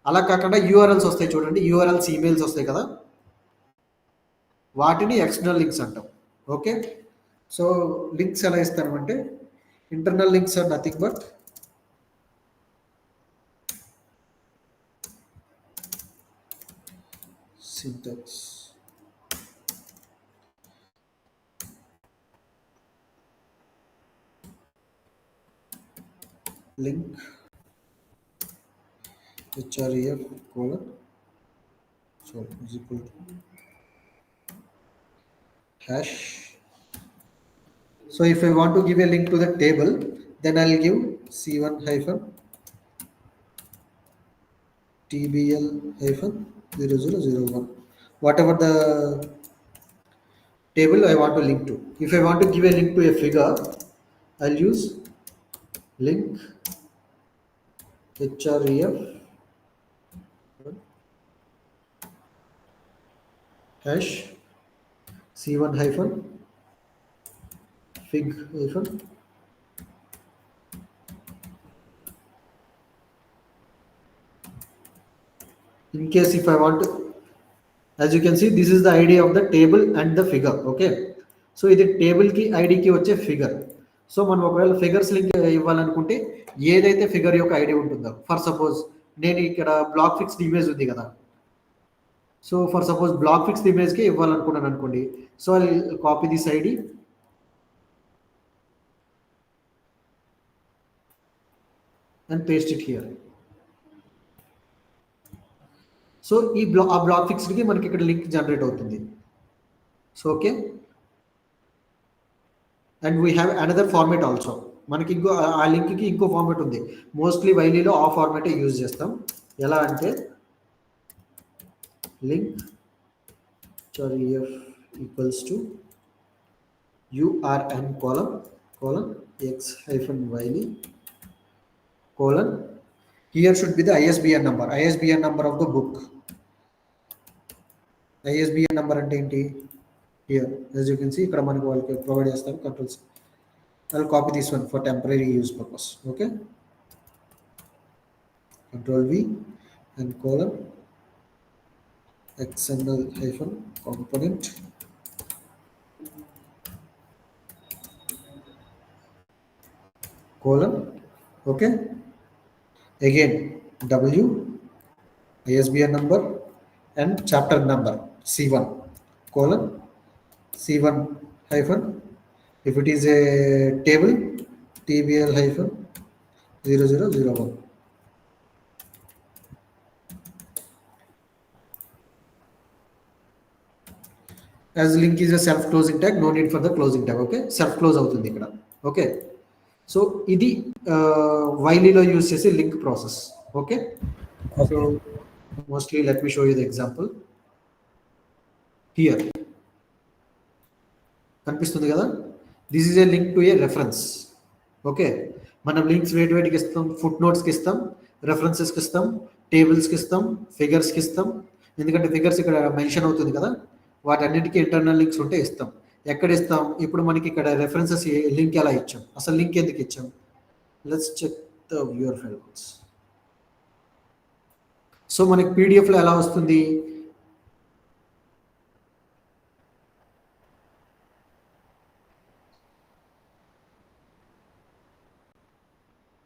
అలా కాకుండా యూఆర్ఎల్స్ వస్తాయి చూడండి, యూఆర్ఎల్స్ ఈమెయిల్స్ వస్తాయి కదా, వాటిని ఎక్స్టర్నల్ లింక్స్ అంటాం. ఓకే, సో లింక్స్ ఎలా ఇస్తామంటే, internal links are nothing but syntax. link href colon, so is equal to hash. So if I want to give a link to the table, then I'll give c1 hyphen TBL hyphen 0001. Whatever the table I want to link to. If I want to give a link to a figure, I'll use link href hash c1 hyphen fig hyphen in case if I want to, as you can see, this is the ID of the table and the figure. Okay, so ఇది table కి ID కి వచ్చే figure. So మనం ఒకవేళ figures link ఇవ్వాలనుకుంటే ఏదైతే figure యొక్క ID ఉంటుందో, ఫర్ సపోజ్ నేను ఇక్కడ బ్లాక్ ఫిక్స్డ్ ఇమేజ్ ఉంది కదా, so for suppose block fixed image కి ఇవ్వాలనుకున్నాను అనుకోండి. So I copy this ID and paste it here. So ఆ బ్లాక్ ఫిక్స్డ్ కి మనకి ఇక్కడ లింక్ జనరేట్ అవుతుంది. So okay, and we have another format also. మనకి ఇంకో ఆ లింక్కి ఇంకో ఫార్మేట్ ఉంది. మోస్ట్లీ వైలీలో ఆ ఫార్మేటే యూజ్ చేస్తాం. ఎలా అంటే link href equals to urn colon x hyphen yli colon here should be the ISBN number of the book. ISBN number అంటే ఏంటి? Here, as you can see, ఇక్కడ మనకి వాళ్ళకి ప్రొవైడ్ చేస్తారు controls. I'll copy this one for temporary use purpose. Okay, Control V and colon XML hyphen component colon. Okay, again W ISBN number and chapter number C1 colon C1 hyphen, if it is a table, TBL hyphen 0001. As link is a self-closing tag, no need for the closing tag. Okay, self-close అవుతుంది ఇక్కడ. Okay, so ఇది వైలీలో use చేసే link process. Okay, so mostly let me show you the example here. కనిపిస్తుంది కదా, this is a link to A reference. Okay, మనం links వేటికి ఇస్తాం? Foot నోట్స్కి ఇస్తాం, రెఫరెన్సెస్కి ఇస్తాం, టేబుల్స్కి ఇస్తాం, ఫిగర్స్కి ఇస్తాం. ఎందుకంటే ఫిగర్స్ ఇక్కడ మెన్షన్ అవుతుంది కదా, వాటన్నిటికీ ఇంటర్నల్ లింక్స్ ఉంటే ఇస్తాం. ఎక్కడ ఇస్తాం? ఇప్పుడు మనకి ఇక్కడ రెఫరెన్సెస్ లింక్ ఎలా ఇచ్చాం? అసలు లింక్ ఎందుకు ఇచ్చాం? Let's check the viewer files. So మనకి పీడిఎఫ్లో ఎలా వస్తుంది?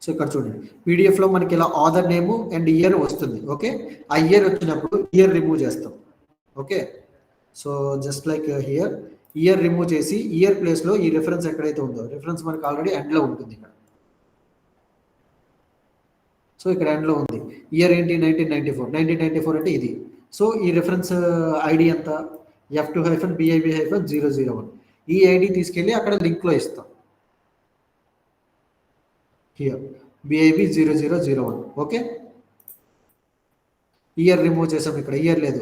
సో ఇక్కడ చూడండి, పీడిఎఫ్లో మనకి ఇలా ఆథర్ నేము అండ్ ఇయర్ వస్తుంది. ఓకే, ఆ ఇయర్ వచ్చినప్పుడు ఇయర్ రిమూవ్ చేస్తాం. Okay, so just like here year remove చేసి ఇయర్ ప్లేస్లో ఈ రెఫరెన్స్ ఎక్కడైతే ఉందో, రెఫరెన్స్ మనకి ఆల్రెడీ ఎండ్లో ఉంటుంది ఇక్కడ. సో ఇక్కడ ఎండ్లో ఉంది ఇయర్ ఏంటి? 1994 అంటే ఇది. సో ఈ రెఫరెన్స్ ఐడి ఎంత? F2-BIB-001. ఈ ఐడి తీసుకెళ్ళి అక్కడ లింక్లో ఇస్తాం. Here BIB0001. Okay, year remove చేసాం. ఇక్కడ ఇయర్ లేదు,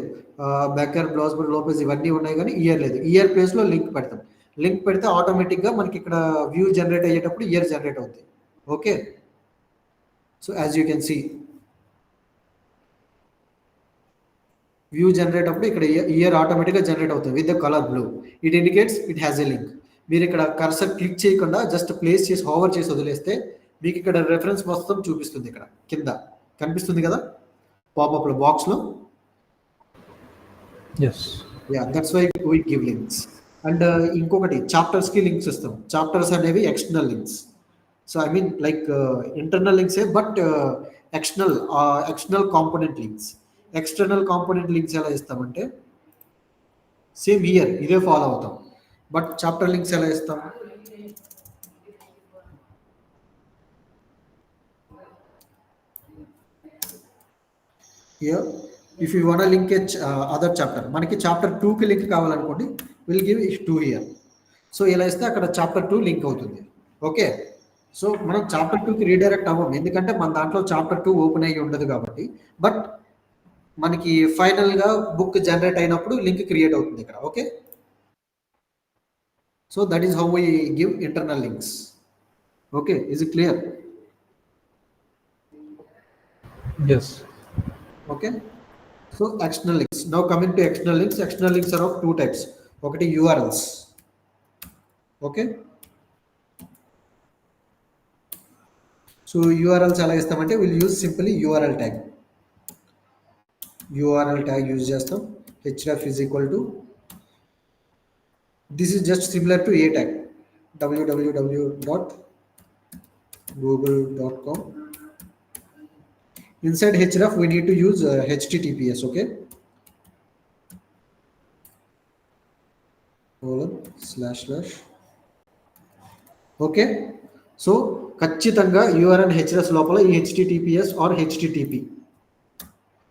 బెకర్, బ్లౌజ్బర్గ్, లోపెజ్ ఇవన్నీ ఉన్నాయి కానీ ఇయర్ లేదు. ఇయర్ ప్లేస్లో లింక్ పెడతాం. లింక్ పెడితే ఆటోమేటిక్గా మనకి ఇక్కడ వ్యూ జనరేట్ అయ్యేటప్పుడు ఇయర్ జనరేట్ అవుతుంది. Okay, so as you can see view generate అప్పుడు ఇక్కడ ఇయర్ ఆటోమేటిక్గా జనరేట్ అవుతుంది with the colour blue. It indicates it has a link. మీరు ఇక్కడ కర్సర్ క్లిక్ చేయకుండా జస్ట్ ప్లేస్ చేసి హోవర్ చేసి వదిలేస్తే మీకు ఇక్కడ రెఫరెన్స్ మొత్తం చూపిస్తుంది. ఇక్కడ కింద కనిపిస్తుంది కదా పాపప్ లో బాక్స్ లో. Yes. Yeah, that's why we give links. And ఇంకొకటి చాప్టర్స్ కి లింక్స్ ఇస్తాం. చాప్టర్స్ అనేవి external links. So I mean like internal links but external component links. External component links ఎలా ఇస్తామంటే సేమ్ హియర్ ఇదే ఫాలో అవుతాం. బట్ చాప్టర్ లింక్స్ ఎలా ఇస్తాం? Here if you want link other chapter, మనకి చాప్టర్ 2కి లింక్ కావాలనుకోండి, విల్ గివ్ 2 హియర్. సో ఇలా ఇస్తే అక్కడ చాప్టర్ 2 లింక్ అవుతుంది. ఓకే, సో మనం చాప్టర్ 2కి రీడైరెక్ట్ అవ్వం, ఎందుకంటే మన దాంట్లో చాప్టర్ 2 ఓపెన్ అయ్యి ఉండదు కాబట్టి. బట్ మనకి ఫైనల్గా బుక్ జనరేట్ అయినప్పుడు లింక్ క్రియేట్ అవుతుంది ఇక్కడ. Okay, so that is how we give internal links. Okay, is it clear? Yes. Okay, so external links. Now coming to external links. External links are of two types. ఒకటి URLs. Okay, so URLs ఎలా ఇస్తామంటే we'll use simply URL tag. URL tag use చేస్తాం. href is equal to, this is just similar to a tag, www.google.com. Inside href we need to use https. Okay, // okay, so ఖచ్చితంగా URL HS లోపల ఈ HTTPS are HTTP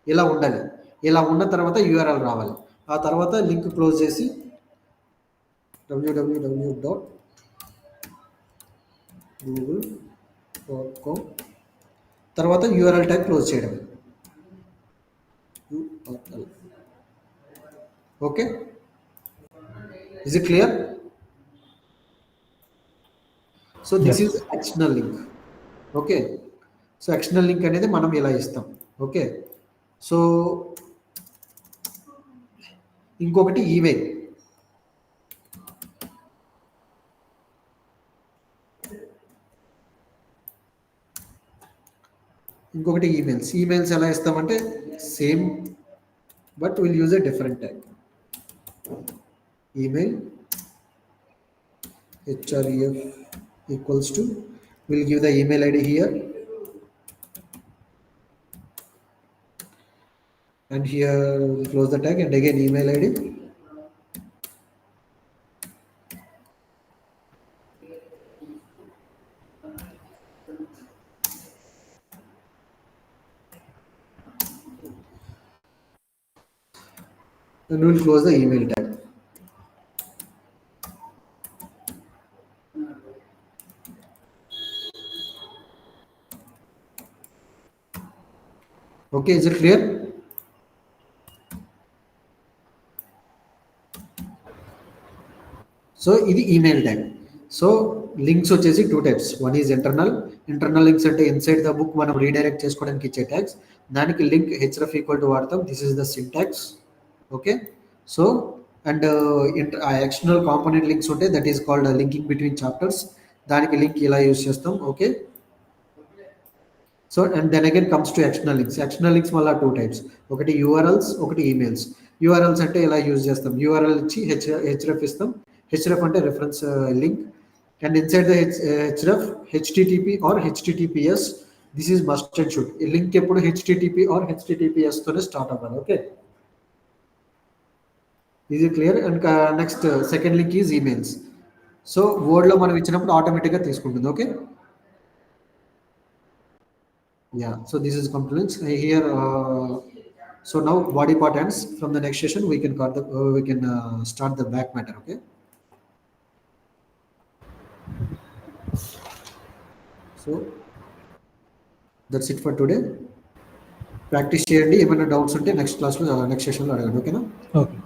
ఇలా ఉండాలి. ఇలా ఉన్న తర్వాత URL రావాలి. ఆ తర్వాత లింక్ క్లోజ్ చేసి www.google.com తర్వాత యూఆర్ఎల్ ట్యాగ్ క్లోజ్ చేయడం. Okay, is it clear? So this is external link. Okay, so external link అనేది మనం ఇలా ఇస్తాం. ఓకే, సో ఇంకొకటి ఈమెయిల్. ఇంకొకటి ఈమెయిల్స్. ఈమెయిల్స్ ఎలా ఇస్తామంటే same, but will use a different tag. Email href equals to, we'll give the email ID here, and here we'll close the tag, and again email ID. And we'll close the email tag. Okay, is it clear? So ఇది email tag. So links వచ్చేసి two types. One is internal. Internal links అంటే inside the book మనం redirect చేసుకోవడానికి ఇచ్చే tags. దానికి link href equal to వాడతాం. This is the syntax. Okay, so and external component links ఉంటాయి, that is called linking between chapters. దానికి link ఇలా use చేస్తాం. Okay, so and then again comes to external links. External links వల్ల two types, ఒకటి URLs, ఒకటి emails. URLs అంటే ఇలా use చేస్తాం. యూఆర్ఎల్ ఇచ్చి href ఇస్తాం. href అంటే reference link, and inside the href http or https, this is must and should. ఈ లింక్ ఎప్పుడు http ఆర్ https తోనే స్టార్ట్ అవ్వాలి. Okay, is clear? And next second link is emails. So వర్డ్లో మనం ఇచ్చినప్పుడు ఆటోమేటిక్గా తీసుకుంటుంది. Okay, yeah, so this is components here. So now body part ends. From the next session we can start the back matter. Okay, so that's it for today. Practice చేయండి. ఏమైనా doubts ఉంటే next క్లాస్లో next సెషన్లో అడగండి. ఓకేనా? Okay.